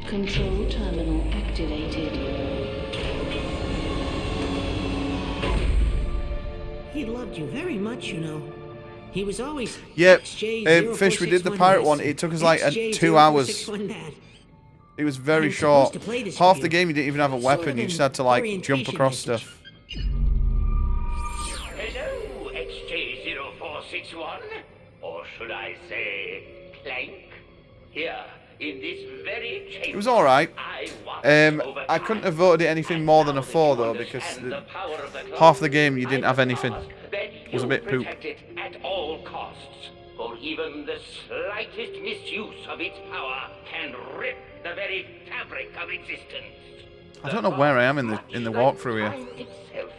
Control terminal activated. He loved you very much, you know. He was always Yep. XJ0461 Fish, we did the pirate one. It took us like 2 hours. XJ0461 Dad. It was very I'm short. supposed to play this Half for the you. game you didn't even have a Sort weapon. of You an just had to like jump orientation across message. stuff. Hello, XJ0461. Or should I say, Clank? Here, in this very chamber. It was alright. I couldn't time. have voted it anything more than a 4 though, because half the game you didn't have anything. It was a bit poop. Protect it at all costs, for even the slightest misuse of its power can rip the very fabric of existence. I don't know where I am in the walkthrough here. Time itself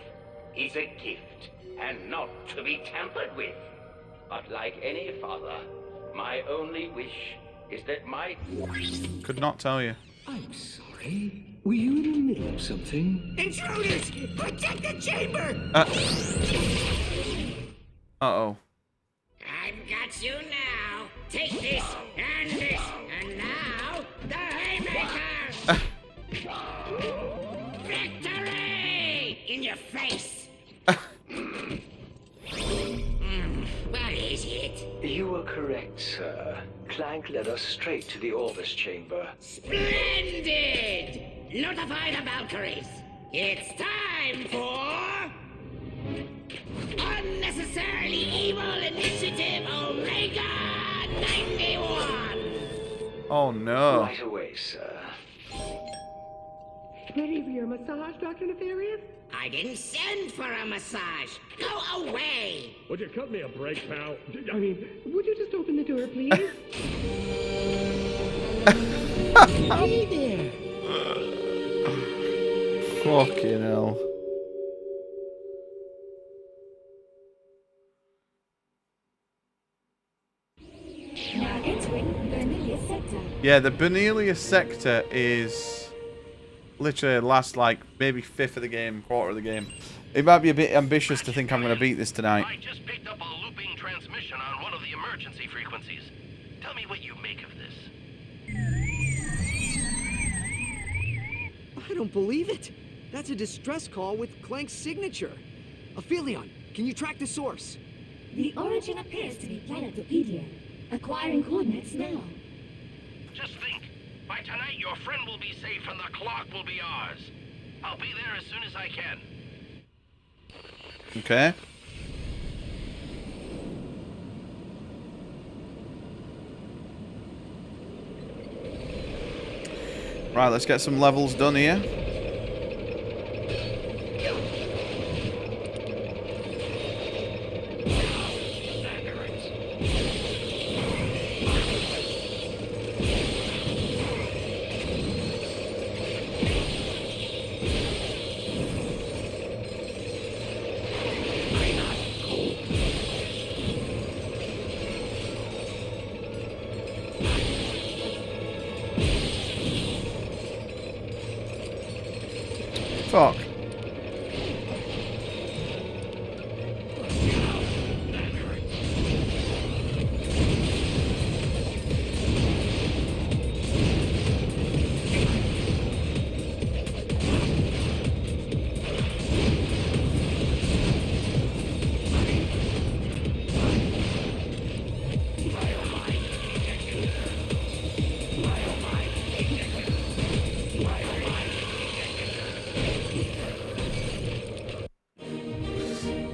is a gift and not to be tampered with. But like any father, my only wish is that my Could not tell you. I'm sorry. Were you in the middle of something? Intruders! Protect the chamber! Uh-oh. I've got you now. Take this and this, and now the haymaker. Victory in your face. What is it? You were correct, sir. Clank led us straight to the Orvis chamber. Splendid! Notify the Valkyries. It's time for Unnecessarily Evil Initiative Omega 91. Oh no. Right away, sir. Ready for your massage, Dr. Nefarious? I didn't send for a massage. Go away. Would you cut me a break, pal? I mean, would you just open the door, please? Hey there! Fucking hell. Now entering Bernilia sector. Yeah, the Bernilia sector is literally last, like, maybe fifth of the game, quarter of the game. It might be a bit ambitious to think I'm going to beat this tonight. I just picked up a looping transmission on one of the emergency frequencies. Tell me what you make of this. I don't believe it. That's a distress call with Clank's signature. Aphelion, can you track the source? The origin appears to be Planetopedia. Acquiring coordinates now. Just think. By tonight, your friend will be safe and the clock will be ours. I'll be there as soon as I can. Okay. Right, let's get some levels done here. Fuck.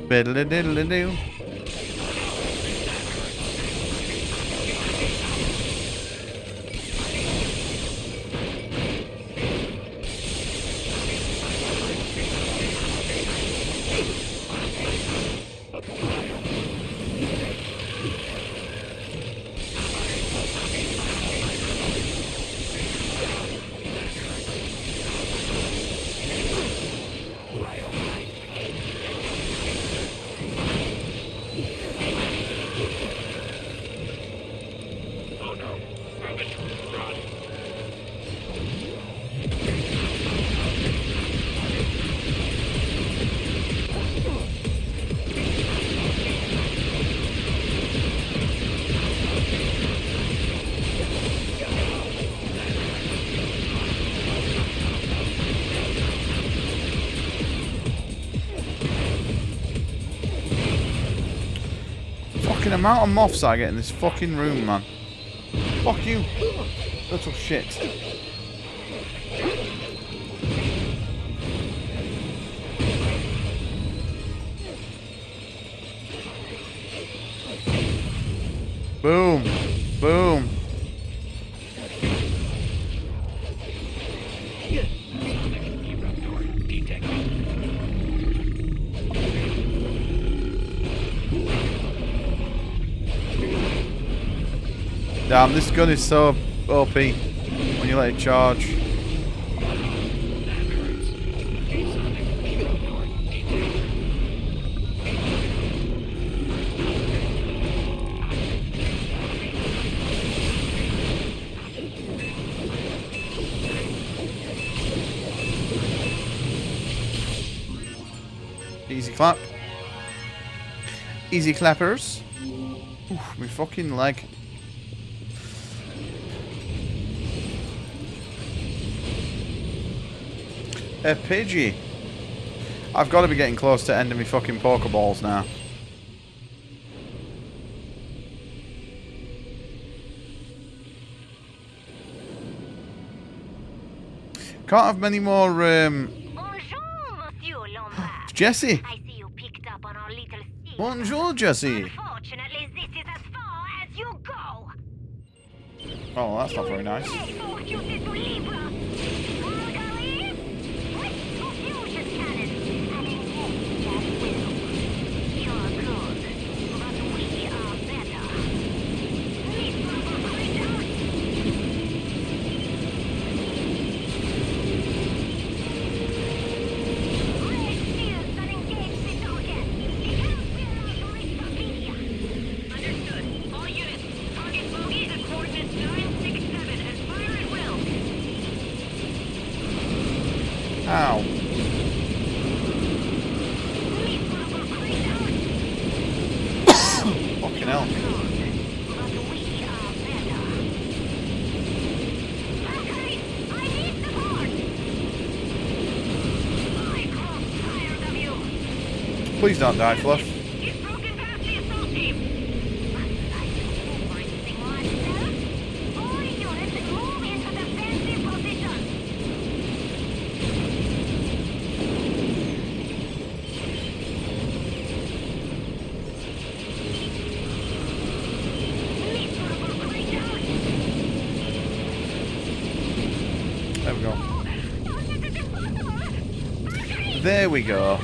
Biddly diddly do. Fucking amount of moths I get in this fucking room, man. Fuck you, little shit. Boom. Boom. Damn, this gun is so OP when you let it charge. Easy clap. Easy clappers. Oof, my fucking leg. A Pidgey. I've got to be getting close to ending my fucking Pokeballs now. Can't have many more. Jesse. I see you picked up on our little secret. Bonjour, Jesse. Unfortunately, this is as far as you go. Oh, that's not very nice. Ow. Fucking hell. Please don't die, Fluff. There we go. There we go.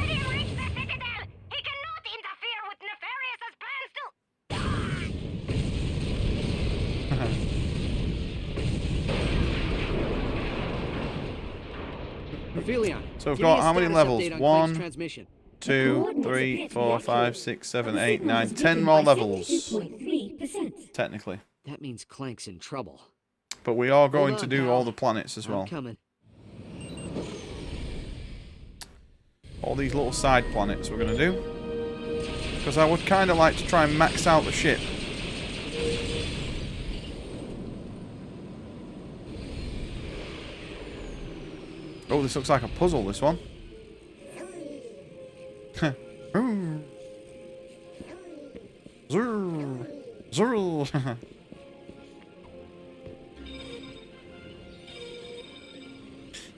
So we've got how many levels? 1, 2, 3, 4, 5, 6, 7, 8, 9, 10 more levels. Technically. That means Clank's in trouble. But we are going to do all the planets as well. Coming. all these little side planets we're going to do. Because I would kind of like to try and max out the ship. Oh, this looks like a puzzle, this one. Zurr. Zurr.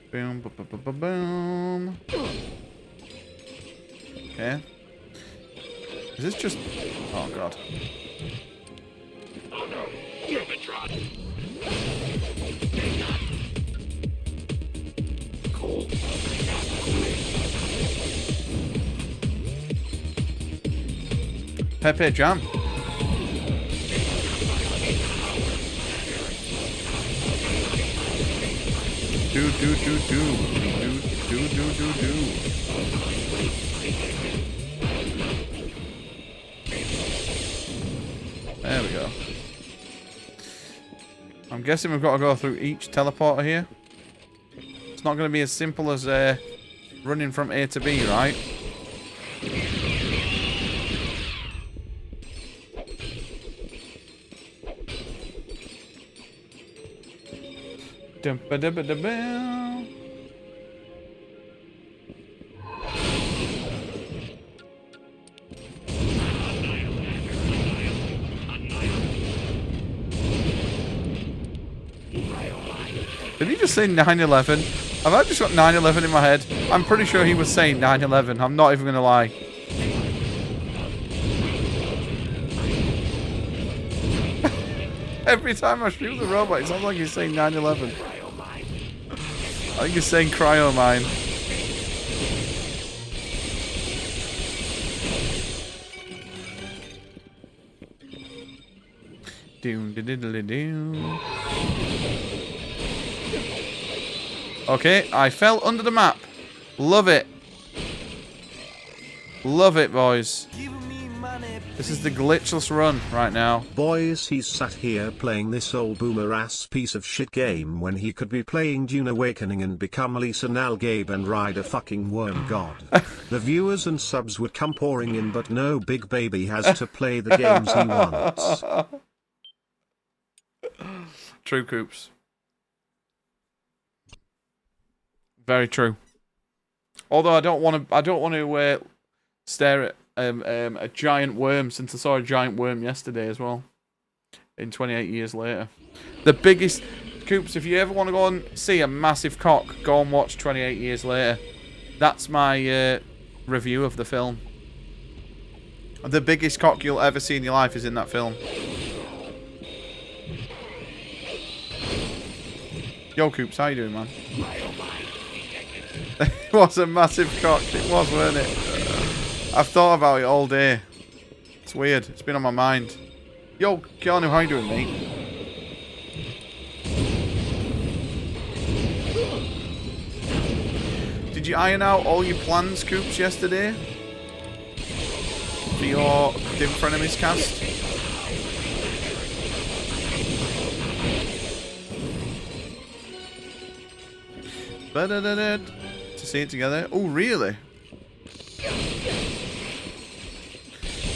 Boom, boom, boom, boom, boom. Okay. Is this just... Oh, God. Oh no, you've been dropped. Cool. Pepe Jam. Do. There we go. I'm guessing we've got to go through each teleporter here. It's not going to be as simple as running from A to B, right? Dum-ba-da-ba-da-ba. Did he just say 9/11? Have I just got 9/11 in my head? I'm pretty sure he was saying 9/11. I'm not even going to lie. Every time I shoot the robot, it sounds like he's saying 9/11. I think he's saying cryo mine. Doom. Okay, I fell under the map. Love it. Love it, boys. This is the glitchless run right now. Boys, he's sat here playing this old boomer ass piece of shit game when he could be playing Dune Awakening and become Lisa Nalgabe and ride a fucking worm god. The viewers and subs would come pouring in, but no, Big Baby has to play the games he wants. True, Coops. Very true. Although I don't want to stare at a giant worm, since I saw a giant worm yesterday as well. In 28 years later. The biggest... Coops, if you ever want to go and see a massive cock, go and watch 28 Years Later. That's my review of the film. The biggest cock you'll ever see in your life is in that film. Yo, Coops, how you doing, man? It was a massive cock. It was, weren't it? I've thought about it all day. It's weird. It's been on my mind. Yo, Keanu, how you doing, mate? Did you iron out all your plans, Coops, yesterday? For your Dim Frenemies cast? To see it together. Oh, really?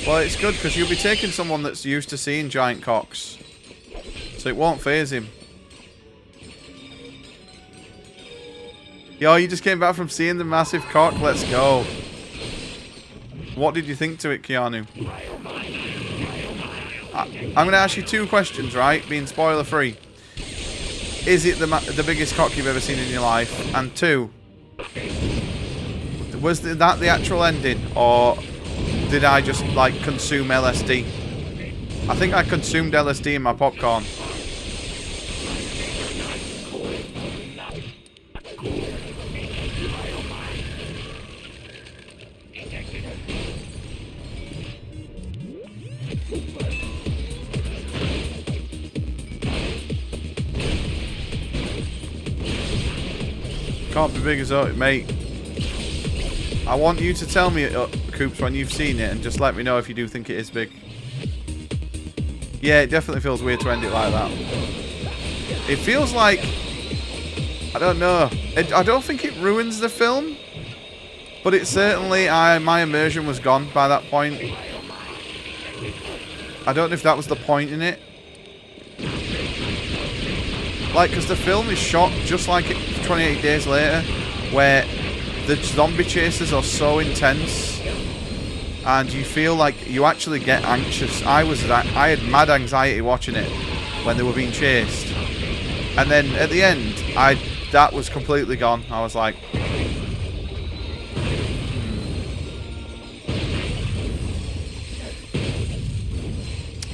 Well, it's good because you'll be taking someone that's used to seeing giant cocks, so it won't faze him. Yo, you just came back from seeing the massive cock. Let's go. What did you think to it, Keanu? I'm going to ask you two questions, right? Being spoiler free. Is it the biggest cock you've ever seen in your life? And two, was that the actual ending, or did I just like consume LSD? I think I consumed LSD in my popcorn. Can't be big as that, mate. I want you to tell me, Coops, when you've seen it, and just let me know if you do think it is big. Yeah, it definitely feels weird to end it like that. It feels like... I don't know. I don't think it ruins the film. But it certainly, my immersion was gone by that point. I don't know if that was the point in it. Like, because the film is shot just like 28 Days Later, where the zombie chases are so intense, and you feel like you actually get anxious. I had mad anxiety watching it when they were being chased, and then at the end, that was completely gone. I was like,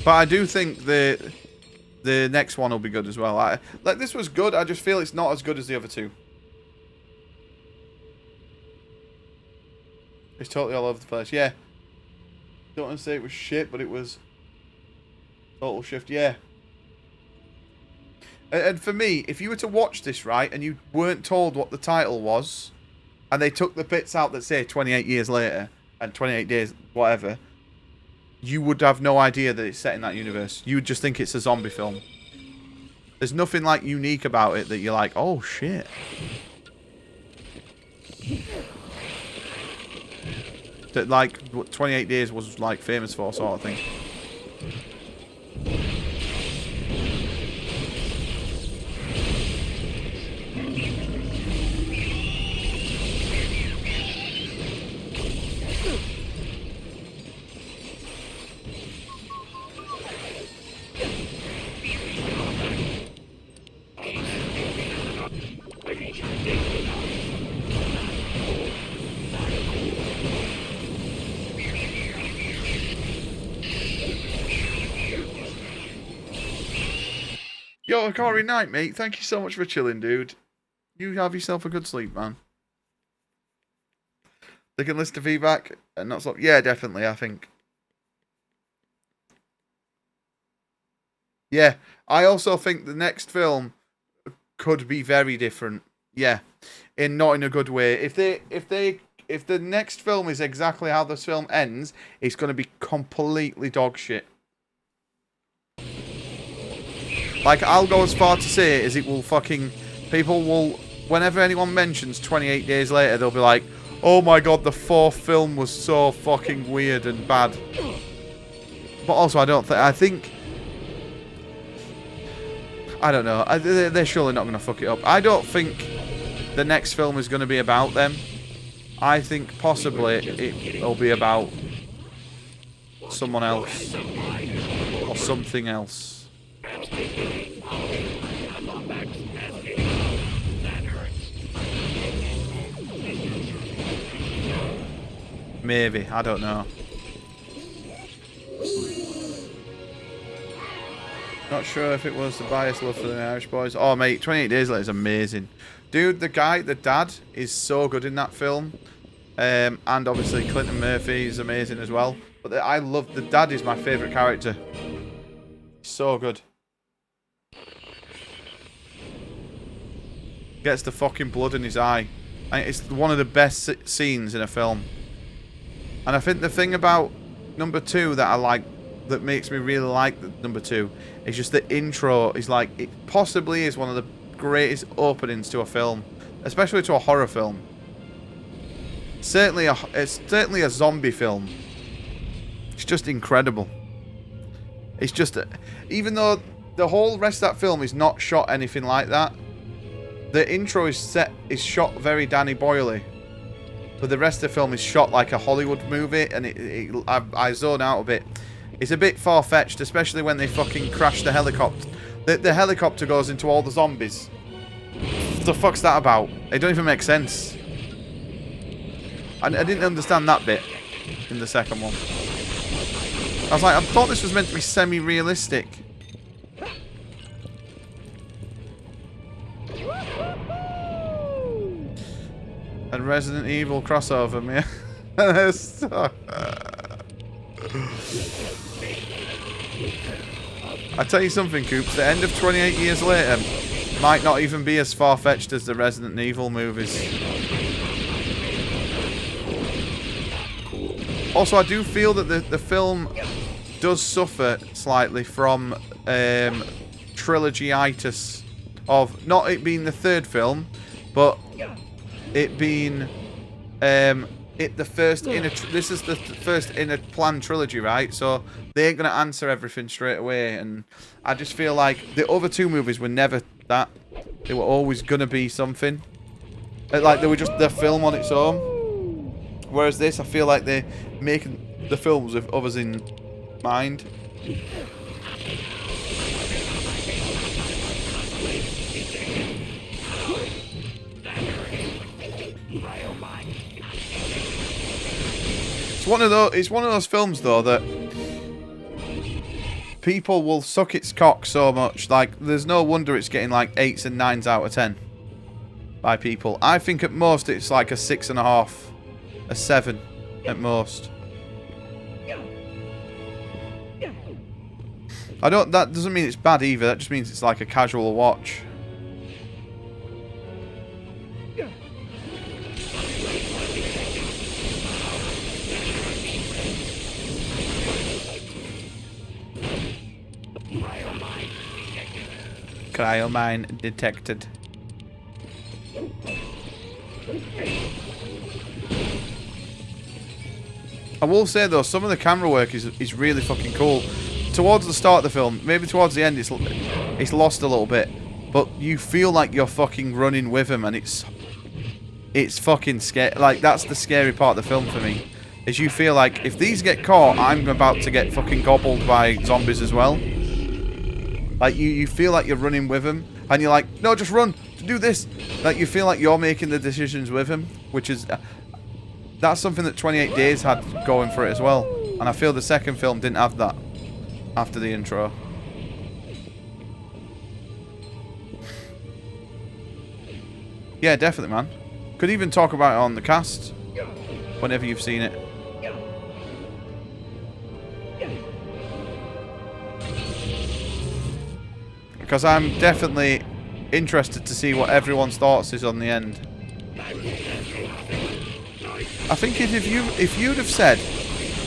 But I do think the next one will be good as well. Like, this was good. I just feel it's not as good as the other two. It's totally all over the place. Yeah. Don't want to say it was shit, but it was total shift. Yeah. And for me, if you were to watch this, right, and you weren't told what the title was, and they took the bits out that say 28 years later and 28 days, whatever, you would have no idea that it's set in that universe. You would just think it's a zombie film. There's nothing, like, unique about it that you're like, oh, shit. That, like, what 28 Days was, like, famous for, sort of thing. Yo, Corey Knight, mate. Thank you so much for chilling, dude. You have yourself a good sleep, man. They can listen to feedback and not stop. Yeah, definitely, I think. Yeah, I also think the next film could be very different. Yeah, not in a good way. If the next film is exactly how this film ends, it's going to be completely dog shit. Like, I'll go as far to say as it will fucking... People will... Whenever anyone mentions 28 Days Later, they'll be like, oh my god, the fourth film was so fucking weird and bad. But also, I don't think... I think... I don't know. They're surely not going to fuck it up. I don't think the next film is going to be about them. I think possibly it'll be about someone else. Or something else. Maybe, I don't know. Not sure if it was the biased love for the Irish boys. Oh mate, 28 Days Later is amazing. Dude, the dad, is so good in that film. And obviously Clinton Murphy is amazing as well. But I love, the dad is my favourite character. So good. Gets the fucking blood in his eye. And it's one of the best scenes in a film. And I think the thing about number 2 that I like, that makes me really like the number 2, is just the intro is like, it possibly is one of the greatest openings to a film, especially to a horror film. It's certainly a zombie film. It's just incredible. It's just, even though the whole rest of that film is not shot anything like that, the intro is shot very Danny Boyle-y. But the rest of the film is shot like a Hollywood movie, and I zone out a bit. It's a bit far-fetched, especially when they fucking crash the helicopter. The helicopter goes into all the zombies. What the fuck's that about? It don't even make sense. I didn't understand that bit in the second one. I was like, I thought this was meant to be semi-realistic. And Resident Evil crossover, man. I tell you something, Coops. The end of 28 Years Later might not even be as far-fetched as the Resident Evil movies. Also, I do feel that the film does suffer slightly from trilogy-itis of not it being the third film, but it being the first this is the first in a planned trilogy, right? So they ain't gonna answer everything straight away, and I just feel like the other two movies were never that. They were always gonna be something. Like they were just the film on its own. Whereas this, I feel like they're making the films with others in mind. It's one of those films though that people will suck its cock so much. Like there's no wonder it's getting like 8s and 9s out of 10 by people. I think at most it's like a 6.5, a 7 at most. That doesn't mean it's bad either. That just means it's like a casual watch. Cryomine detected. I will say though, some of the camera work is really fucking cool. Towards the start of the film, maybe towards the end, it's lost a little bit, but you feel like you're fucking running with him, and it's fucking scary. Like that's the scary part of the film for me, is you feel like if these get caught, I'm about to get fucking gobbled by zombies as well. Like you feel like you're running with him, and you're like, no, just run, do this. Like you feel like you're making the decisions with him, which is that's something that 28 Days had going for it as well. And I feel the second film didn't have that after the intro. Yeah, definitely, man. Could even talk about it on the cast whenever you've seen it. Because I'm definitely interested to see what everyone's thoughts is on the end. I think if you'd have said,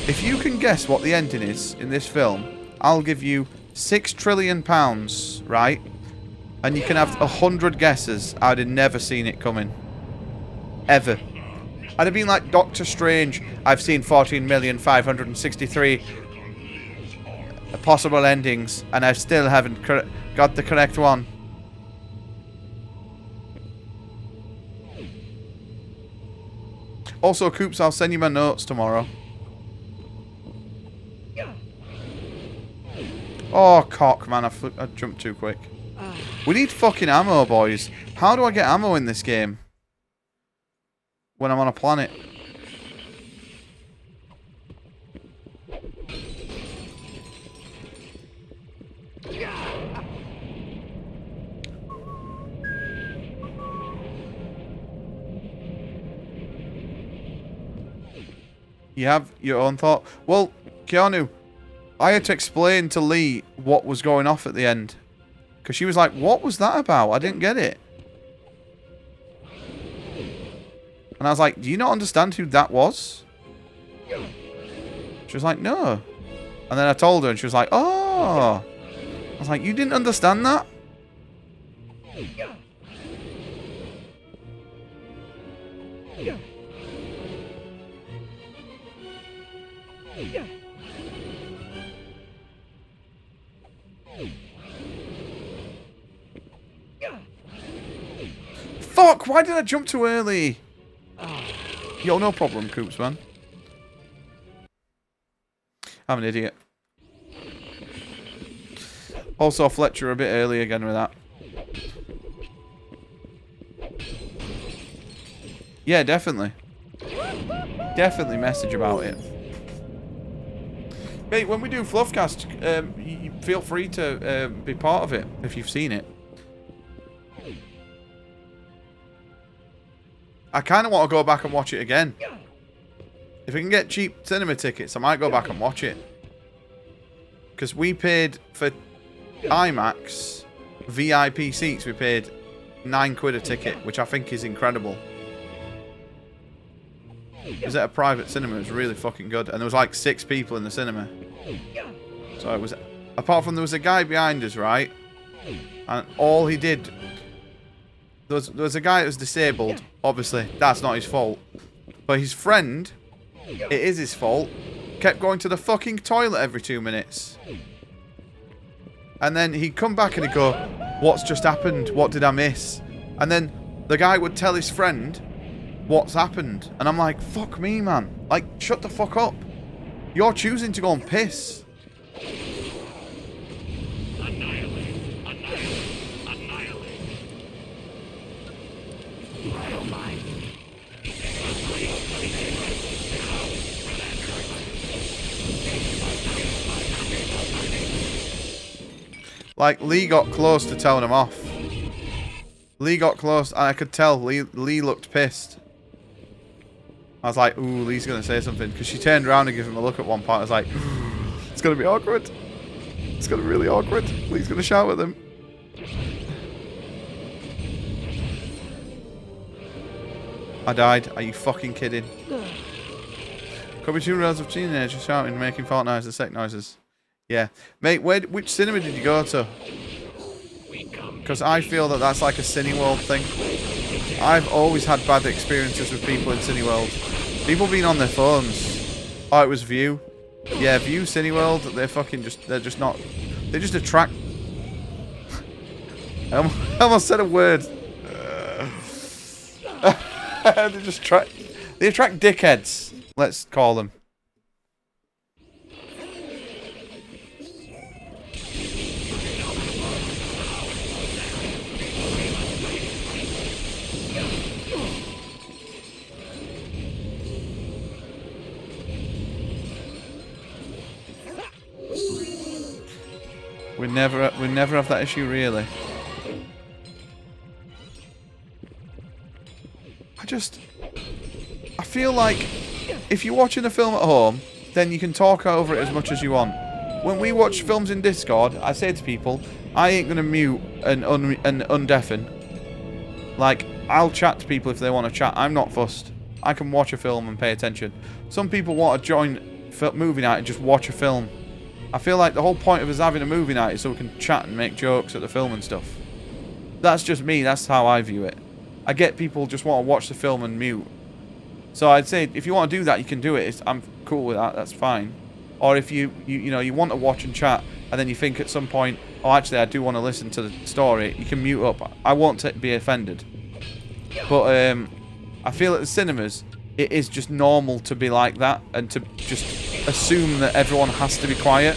if you can guess what the ending is in this film, I'll give you £6 trillion, right? And you can have 100 guesses. I'd have never seen it coming. Ever. I'd have been like Doctor Strange. I've seen 14,563 possible endings, and I still haven't got the correct one. Also, Coops, I'll send you my notes tomorrow. Oh, cock, man. I jumped too quick. We need fucking ammo, boys. How do I get ammo in this game? When I'm on a planet. You have your own thought? Well, Keanu, I had to explain to Lee what was going off at the end. Because she was like, what was that about? I didn't get it. And I was like, do you not understand who that was? She was like, no. And then I told her and she was like, oh. I was like, you didn't understand that? Fuck, why did I jump too early? Yo, no problem, Coops, man. I'm an idiot. Also, Fletcher a bit early again with that. Yeah, definitely. Definitely message about it. Hey, when we do Fluffcast, you feel free to be part of it if you've seen it. I kind of want to go back and watch it again. If we can get cheap cinema tickets, I might go back and watch it. Because we paid for IMAX VIP seats, we paid £9 a ticket, which I think is incredible. It was at a private cinema. It was really fucking good. And there was like 6 people in the cinema. So it was... Apart from there was a guy behind us, right? And all he did... There was a guy that was disabled. Obviously, that's not his fault. But his friend, it is his fault, kept going to the fucking toilet every 2 minutes. And then he'd come back and he'd go, what's just happened? What did I miss? And then the guy would tell his friend what's happened. And I'm like, fuck me, man. Like, shut the fuck up. You're choosing to go and piss. Like, Lee got close to telling him off. Lee got close, and I could tell Lee looked pissed. I was like, ooh, Lee's going to say something. Because she turned around and gave him a look at one part. I was like, it's going to be awkward. It's going to be really awkward. Lee's going to shout at them. I died. Are you fucking kidding? Could be 2 rows of teenagers shouting, making fart noises, sex noises. Yeah. Mate, which cinema did you go to? Because I feel that that's like a Cineworld thing. I've always had bad experiences with people in Cineworld. People being on their phones. Oh, it was View. Yeah, View, Cineworld, they're fucking just, they're just not, they just attract. I almost said a word. They just they attract dickheads, let's call them. We never have that issue, really. I feel like if you're watching a film at home, then you can talk over it as much as you want. When we watch films in Discord, I say to people, I ain't gonna mute and undeafen. Like, I'll chat to people if they want to chat. I'm not fussed. I can watch a film and pay attention. Some people want to join movie night and just watch a film. I feel like the whole point of us having a movie night is so we can chat and make jokes at the film and stuff. That's just me. That's how I view it. I get people just want to watch the film and mute. So I'd say if you want to do that, you can do it. I'm cool with that. That's fine. Or if you want to watch and chat, and then you think at some point, oh, actually, I do want to listen to the story, you can mute up. I won't be offended. But I feel at the cinemas, it is just normal to be like that and to just assume that everyone has to be quiet.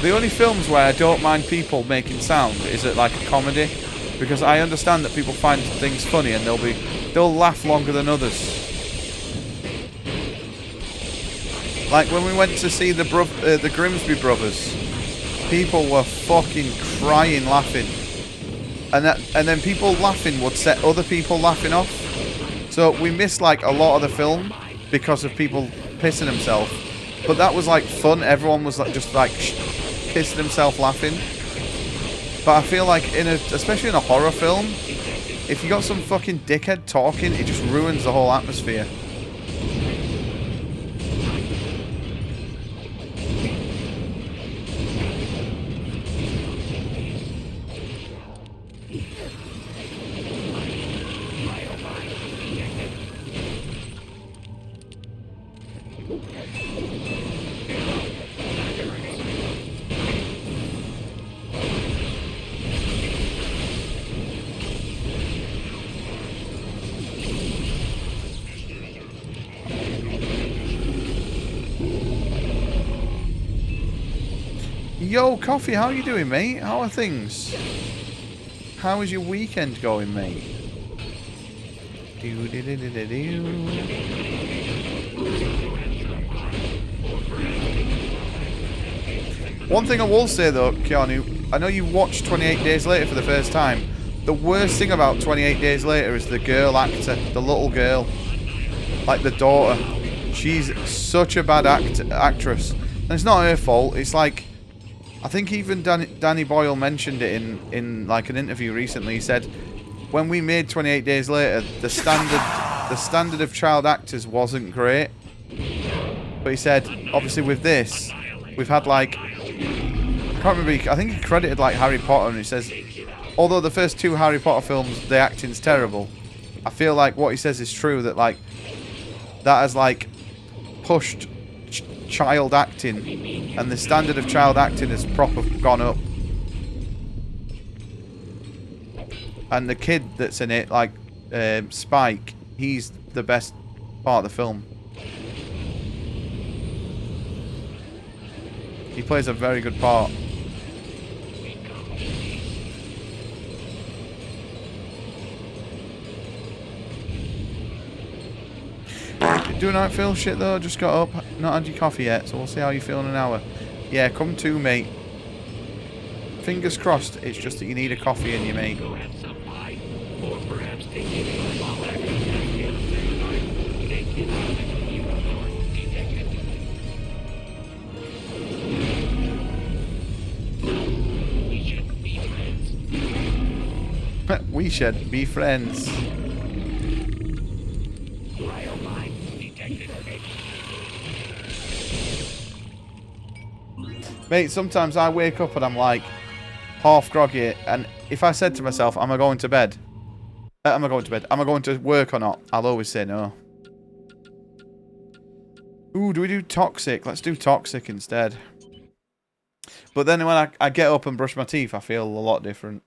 The only films where I don't mind people making sound is at like a comedy, because I understand that people find things funny and they'll laugh longer than others. Like when we went to see the Grimsby Brothers, people were fucking crying laughing, and then people laughing would set other people laughing off. So we missed like a lot of the film because of people pissing themselves. But that was like fun. Everyone was like just like pissing themselves laughing. But I feel like especially in a horror film, if you got some fucking dickhead talking, it just ruins the whole atmosphere. Yo, Coffee, how you doing, mate? How are things? How is your weekend going, mate? One thing I will say, though, Keanu, I know you watched 28 Days Later for the first time. The worst thing about 28 Days Later is the girl actor, the little girl. Like the daughter. She's such a bad actress. And it's not her fault. It's like, I think even Danny Boyle mentioned it in like an interview recently. He said, when we made 28 Days Later, the standard of child actors wasn't great. But he said, obviously with this, we've had like, I can't remember, I think he credited like Harry Potter, and he says although the first 2 Harry Potter films, the acting's terrible, I feel like what he says is true, that like that has like pushed child acting, and the standard of child acting has proper gone up. And the kid that's in it, like Spike, he's the best part of the film. He plays a very good part. Doing alright, Phil? Shit though, just got up, not had your coffee yet, so we'll see how you feel in an hour. Yeah, come to, mate. Fingers crossed, it's just that you need a coffee in you, mate. We should be friends. Mate, sometimes I wake up and I'm like half groggy, and if I said to myself, am I going to bed? Am I going to bed? Am I going to work or not? I'll always say no. Ooh, do we do toxic? Let's do toxic instead. But then when I get up and brush my teeth, I feel a lot different.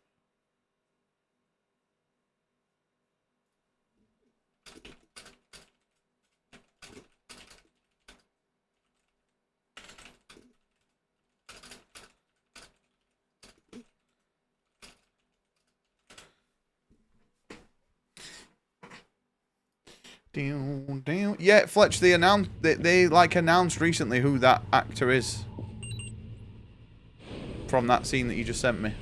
Yeah, Fletch, they announced recently who that actor is from that scene that you just sent me.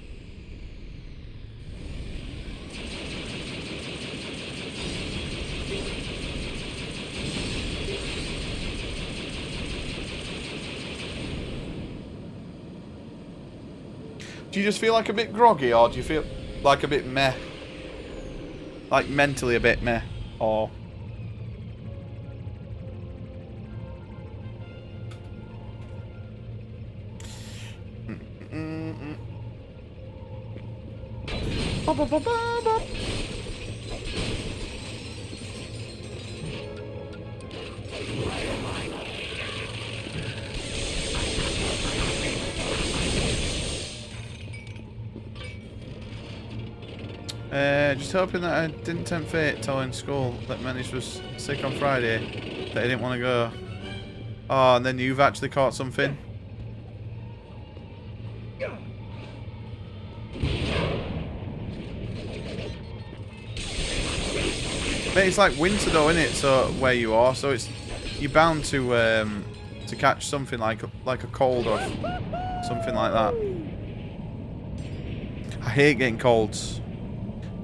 Do you just feel like a bit groggy, or do you feel like a bit meh? Like mentally a bit meh, or... Just hoping that I didn't tempt fate telling school that Manish was sick on Friday, that he didn't want to go. Oh, and then you've actually caught something. But it's like winter though, isn't it? So where you are, so it's you're bound to catch something like a cold or something like that. I hate getting colds.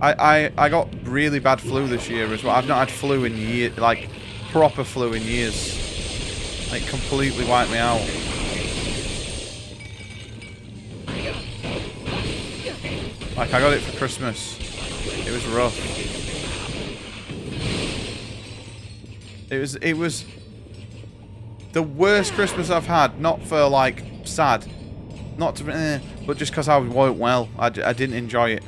I got really bad flu this year as well. I've not had flu in years, like proper flu in years. It completely wiped me out. Like I got it for Christmas. It was rough. It was the worst Christmas I've had. Not for like sad, not to, but just because I wasn't well. I didn't enjoy it.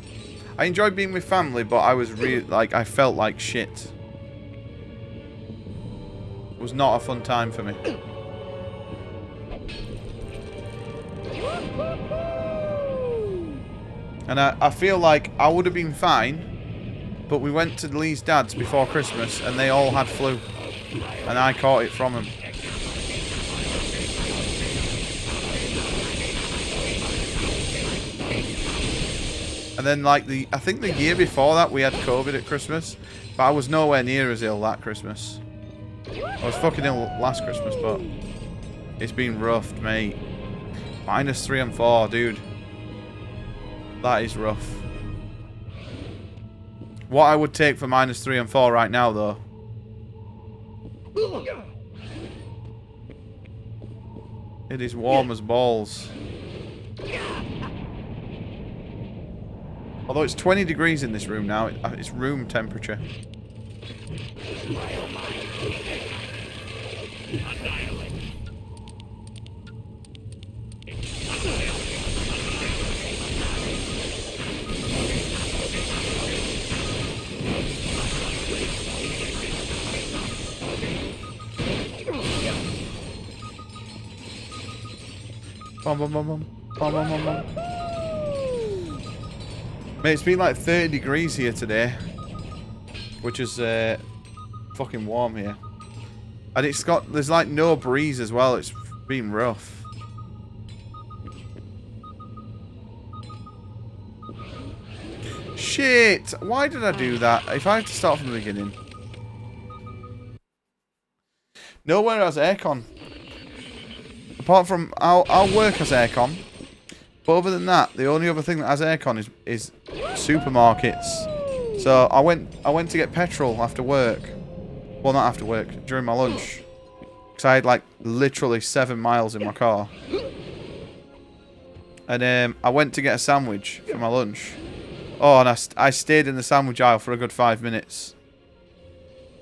I enjoyed being with family, but I was really like I felt like shit. It was not a fun time for me. And I feel like I would have been fine, but we went to Lee's dad's before Christmas and they all had flu. And I caught it from him. And then like I think the year before that we had COVID at Christmas. But I was nowhere near as ill that Christmas. I was fucking ill last Christmas, but it's been rough, mate. -3 and 4, dude. That is rough. What I would take for -3 and 4 right now, though. It is warm as balls. Although it's 20 degrees in this room now, it's room temperature. Bum, bum, bum, bum. Bum, bum, bum, bum. Mate, it's been like 30 degrees here today. Which is fucking warm here. And there's like no breeze as well. It's been rough. Shit! Why did I do that? If I had to start from the beginning. Nowhere has aircon. Apart from, our work has aircon. But other than that, the only other thing that has aircon is supermarkets. So I went to get petrol after work. Well, not after work, during my lunch. Because I had like literally 7 miles in my car. And I went to get a sandwich for my lunch. Oh, and I stayed in the sandwich aisle for a good 5 minutes.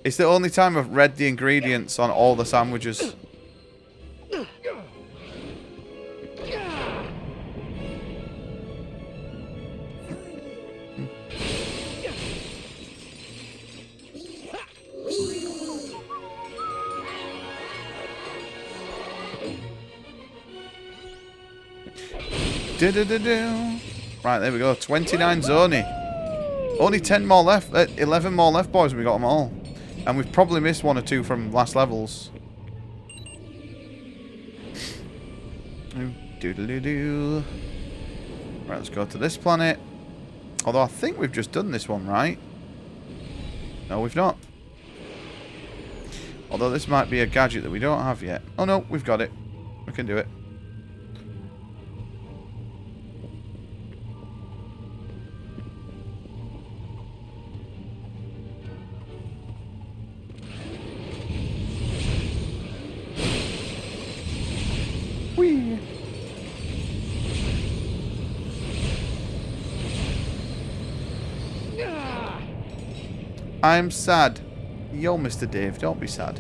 It's the only time I've read the ingredients on all the sandwiches. Right, there we go. 29's only 10 more left. 11 more left, boys, and we got them all. And we've probably missed 1 or 2 from last levels. Doodle-doo. Right, let's go to this planet. Although I think we've just done this one, right? No, we've not. Although this might be a gadget that we don't have yet. Oh no, we've got it. We can do it. Whee! I'm sad. Yo, Mr. Dave, don't be sad.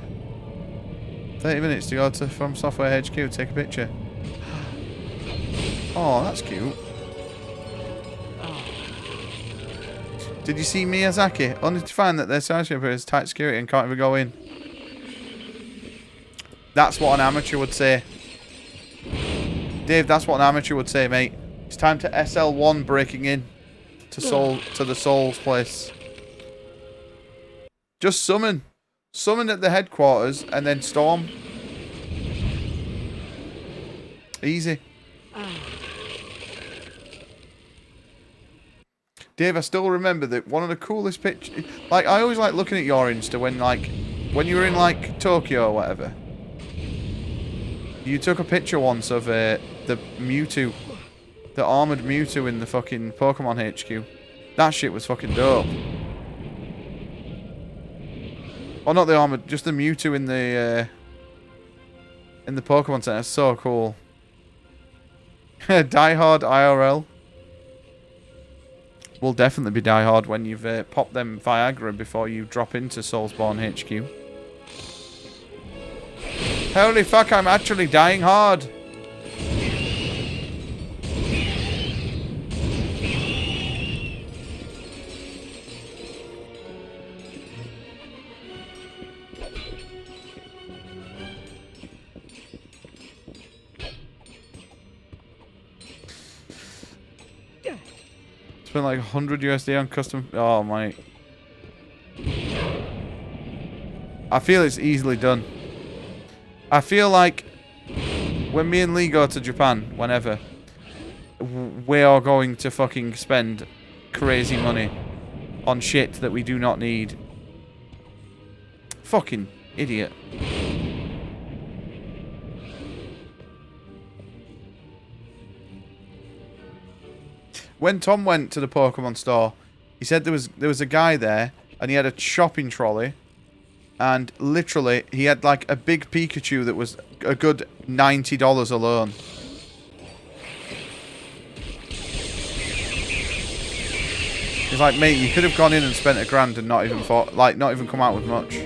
30 minutes to go to From Software HQ, take a picture. Oh, that's cute. Did you see Miyazaki? Only to find that their skyscraper is tight security and can't even go in. That's what an amateur would say. Dave, that's what an amateur would say, mate. It's time to SL1 breaking in to the Soul's place. Just summon. Summon at the headquarters and then storm. Easy. Dave, I still remember that one of the coolest pictures... Like, I always like looking at your Insta when you were in, like, Tokyo or whatever. You took a picture once of the Mewtwo. The armoured Mewtwo in the fucking Pokemon HQ. That shit was fucking dope. Oh, not the armoured, just the Mewtwo in the Pokemon Center. So cool. Die Hard IRL. Will definitely be Die Hard when you've popped them Viagra before you drop into Soulsborne HQ. Holy fuck, I'm actually dying hard. Spent like 100 USD on custom. Oh, mate. I feel it's easily done. I feel like when me and Lee go to Japan, whenever, we are going to fucking spend crazy money on shit that we do not need. Fucking idiot. When Tom went to the Pokemon store, he said there was a guy there and he had a shopping trolley. And literally, he had like a big Pikachu that was a good $90 alone. He's like, mate, you could have gone in and spent $1,000 and not even come out with much.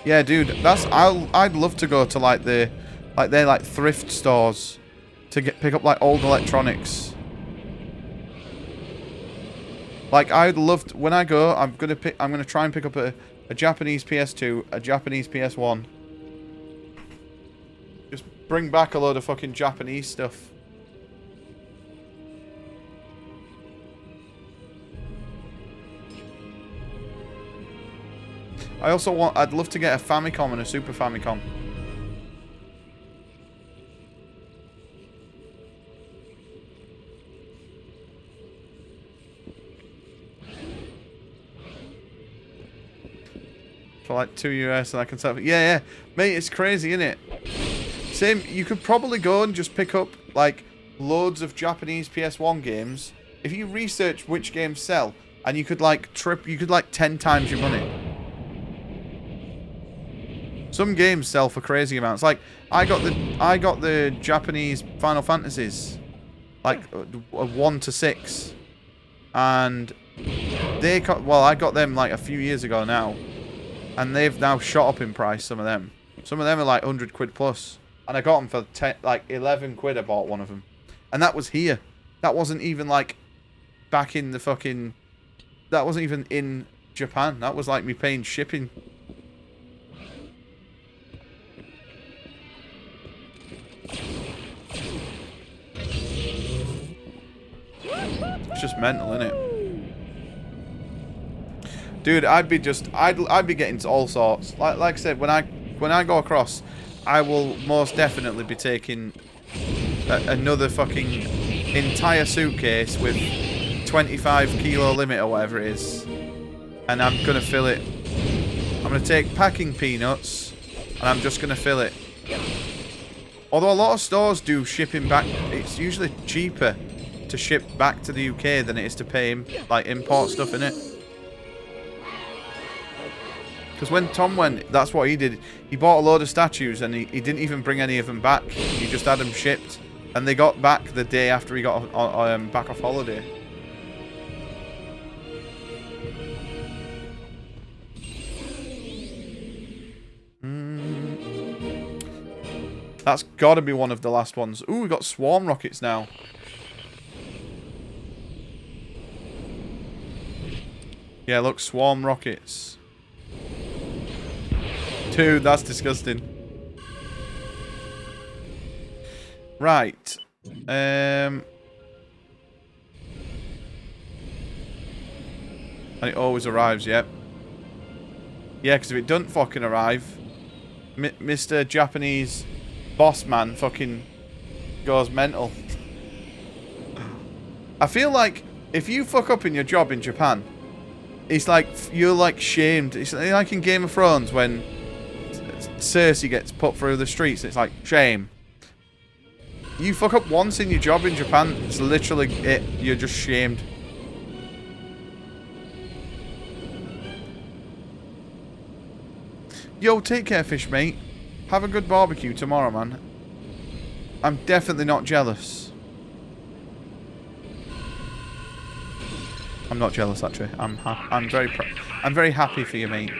Yeah, dude, I'd love to go to like they're like thrift stores to pick up like old electronics. Like, I'd love to, when I go, I'm gonna try and pick up a Japanese PS2, a Japanese PS1. Just bring back a load of fucking Japanese stuff. I'd love to get a Famicom and a Super Famicom. For like $2 and I can set up. Yeah. Mate, it's crazy, isn't it? Same, you could probably go and just pick up like loads of Japanese PS1 games. If you research which games sell, and you could like 10 times your money. Some games sell for crazy amounts. Like I got the Japanese Final Fantasies, like 1 to 6, and I got them like a few years ago now, and they've now shot up in price. Some of them are like 100 quid plus, and I got them for 11 quid. I bought one of them, and that was here. That wasn't even like back in the fucking. That wasn't even in Japan. That was like me paying shipping. It's just mental, innit? Dude, I'd be getting all sorts. Like I said, when I go across, I will most definitely be taking another fucking entire suitcase with 25 kilo limit or whatever it is, and I'm gonna fill it. I'm gonna take packing peanuts, and I'm just gonna fill it. Although a lot of stores do shipping back, it's usually cheaper to ship back to the UK than it is to pay him, like, import stuff in it. Because when Tom went, that's what he did. He bought a load of statues and he didn't even bring any of them back. He just had them shipped. And they got back the day after he got back off holiday. That's got to be one of the last ones. Ooh, we got swarm rockets now. Yeah, look, swarm rockets. Dude, that's disgusting. Right. And it always arrives, yep. Yeah, because if it doesn't fucking arrive, Mr. Japanese boss man fucking goes mental. I feel like if you fuck up in your job in Japan, it's like you're like shamed. It's like in Game of Thrones when Cersei gets put through the streets. It's like shame. You fuck up once in your job in Japan, it's literally it. You're just shamed. Yo, take care, fish mate. Have a good barbecue tomorrow, man. I'm definitely not jealous. I'm not jealous, actually. I'm very happy for you, mate.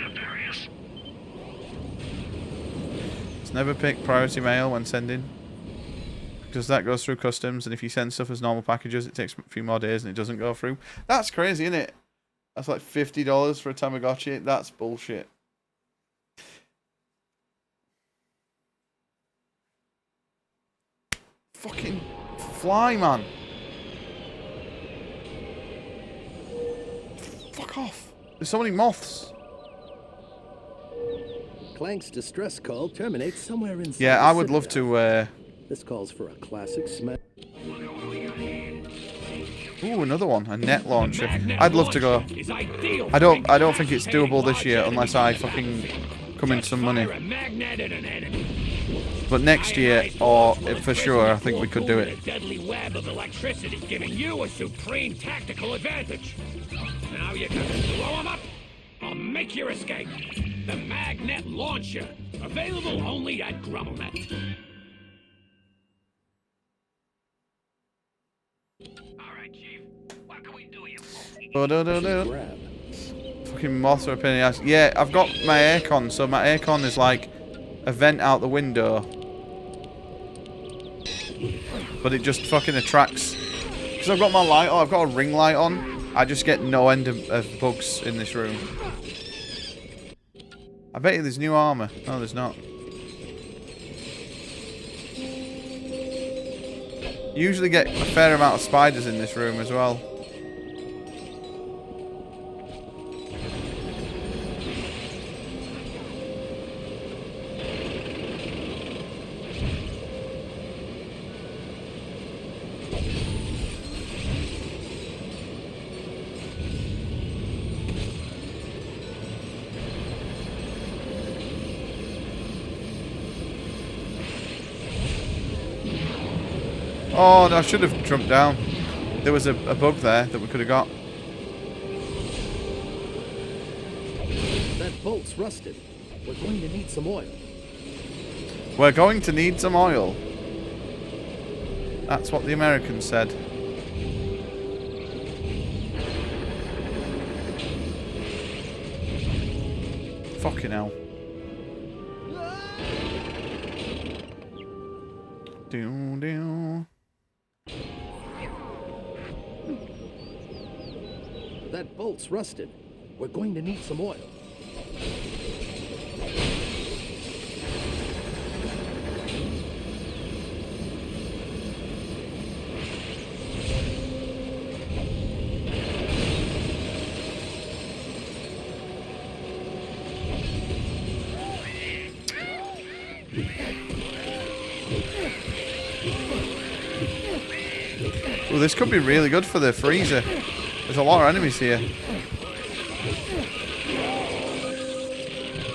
It's never pick priority mail when sending, because that goes through customs, and if you send stuff as normal packages, it takes a few more days and it doesn't go through. That's crazy, isn't it? That's like $50 for a Tamagotchi. That's bullshit. Fucking fly, man. Fuck off. There's so many moths. Clank's distress call terminates somewhere inside. Yeah, I would love to. This calls for a classic smash. Ooh, another one, a net launcher. I'd love to go. I don't think it's doable this year unless I fucking come in some money. But next year, or for sure, I think we could do it. Deadly web of electricity, giving you a supreme tactical advantage. Now you can blow them up or make your escape. The Magnet Launcher, available only at GrumbleNet. All right, Chief. What can we do you? Fucking moths are a pain in the ass. Yeah, I've got my aircon, so my aircon is like a vent out the window. But it just fucking attracts. Because I've got my light on, I've got a ring light on, I just get no end of bugs in this room. I bet you there's new armor. No, there's not. You usually get a fair amount of spiders in this room as well. Oh, no, I should have jumped down. There was a bug there that we could have got. That bolt's rusted. We're going to need some oil. We're going to need some oil. That's what the Americans said. Fucking hell. Do. That bolt's rusted. We're going to need some oil. Well, this could be really good for the freezer. There's a lot of enemies here.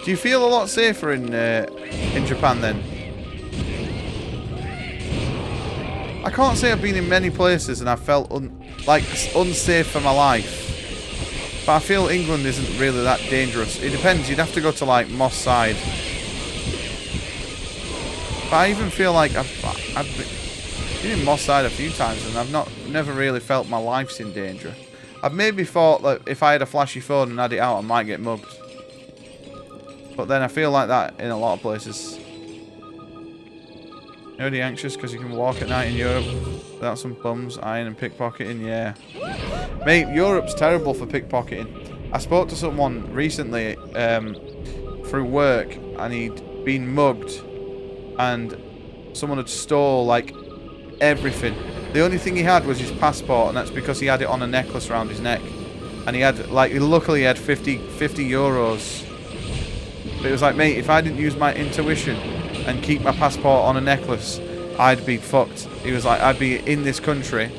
Do you feel a lot safer in Japan then? I can't say I've been in many places and I've felt unsafe for my life. But I feel England isn't really that dangerous. It depends. You'd have to go to like Moss Side. But I even feel like I've been in Moss Side a few times and I've never really felt my life's in danger. I've maybe thought that if I had a flashy phone and had it out, I might get mugged. But then I feel like that in a lot of places. You're already anxious because you can walk at night in Europe without some bums, iron and pickpocketing, yeah. Mate, Europe's terrible for pickpocketing. I spoke to someone recently through work and he'd been mugged and someone had stole like everything. The only thing he had was his passport, and that's because he had it on a necklace around his neck. And he had, like, luckily he had 50 euros. But it was like, mate, if I didn't use my intuition and keep my passport on a necklace, I'd be fucked. He was like, I'd be in this country.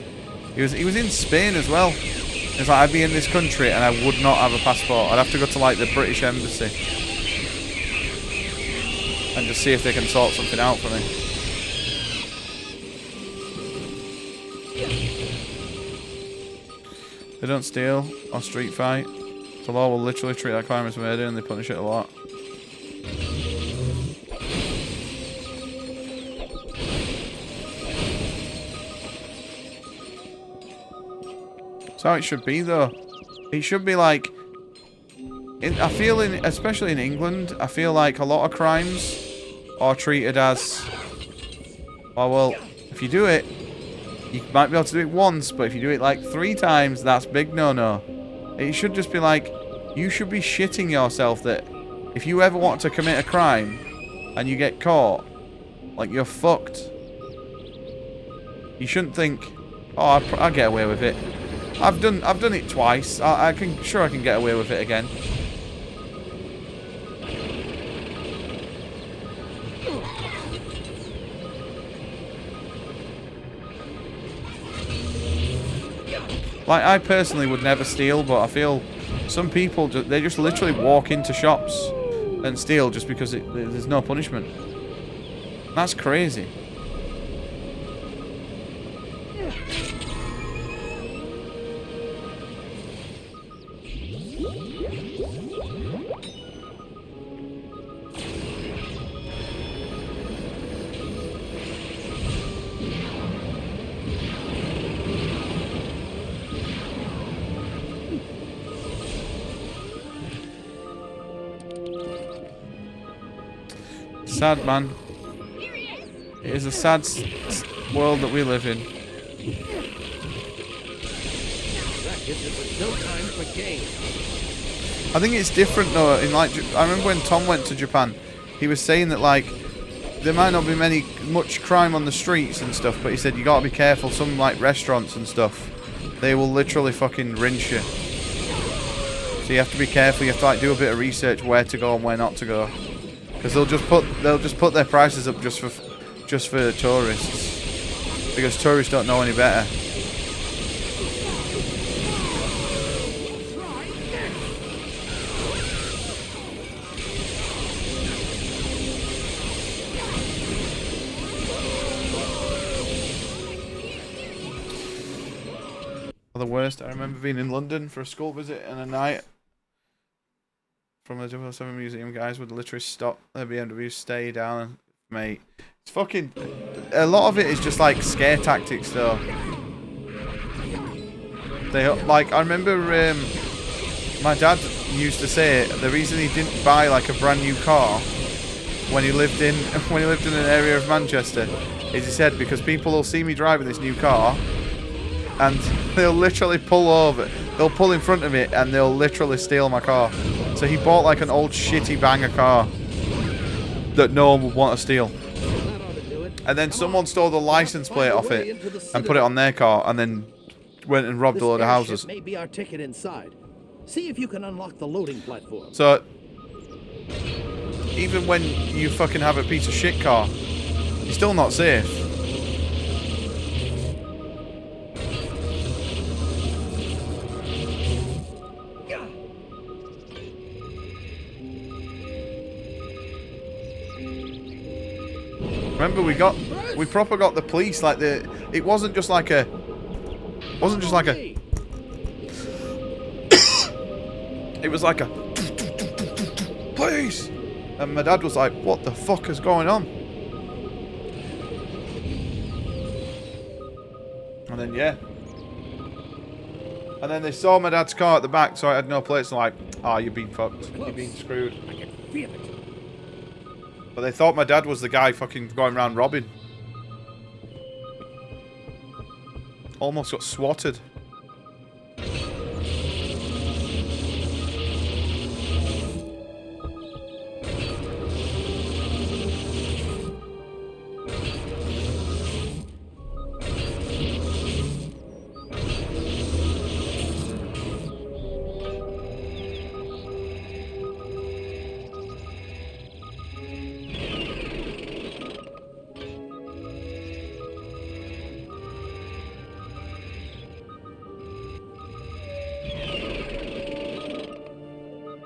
He was in Spain as well. He was like, I'd be in this country and I would not have a passport. I'd have to go to, like, the British Embassy and just see if they can sort something out for me. They don't steal or street fight. The law will literally treat that crime as murder and they punish it a lot. That's how it should be though. It should be like... I feel, especially in England, I feel like a lot of crimes are treated as... Oh well, if you do it, you might be able to do it once, but if you do it like 3 times, that's big no-no. It should just be like, you should be shitting yourself that if you ever want to commit a crime and you get caught, like you're fucked. You shouldn't think, oh, I'll get away with it. I've done it twice. I can get away with it again. Like, I personally would never steal, but I feel some people, they just literally walk into shops and steal just because there's no punishment. That's crazy. Sad, man. It is a sad world that we live in. This is no time for games. I think it's different though. In like, I remember when Tom went to Japan, he was saying that like there might not be much crime on the streets and stuff, but he said you gotta be careful. Some like restaurants and stuff, they will literally fucking rinse you. So you have to be careful. You have to like do a bit of research where to go and where not to go, because they'll just put their prices up just for tourists, because tourists don't know any better. The worst. I remember being in London for a school visit, and a night from the 007 museum, guys would literally stop their BMW, stay down, mate. It's fucking. A lot of it is just like scare tactics, though. They like. I remember my dad used to say the reason he didn't buy like a brand new car when he lived in an area of Manchester is he said because people will see me driving this new car. And they'll literally pull over. They'll pull in front of it and they'll literally steal my car. So he bought like an old shitty banger car that no one would want to steal. And then someone stole the license plate off it and put it on their car and then went and robbed a load of houses. May be our ticket inside. See if you can unlock the loading platform. So even when you fucking have a piece of shit car, you're still not safe. Remember, we proper got the police. Like it wasn't just like a. It was like a. Police, and my dad was like, "What the fuck is going on?" And then yeah, and then they saw my dad's car at the back, so I had no plates. And like, "Ah, you've been fucked. You've been screwed." I can feel it. But they thought my dad was the guy fucking going around robbing. Almost got swatted.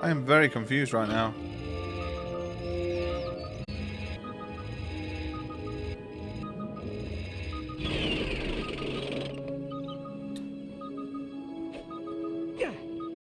I am very confused right now.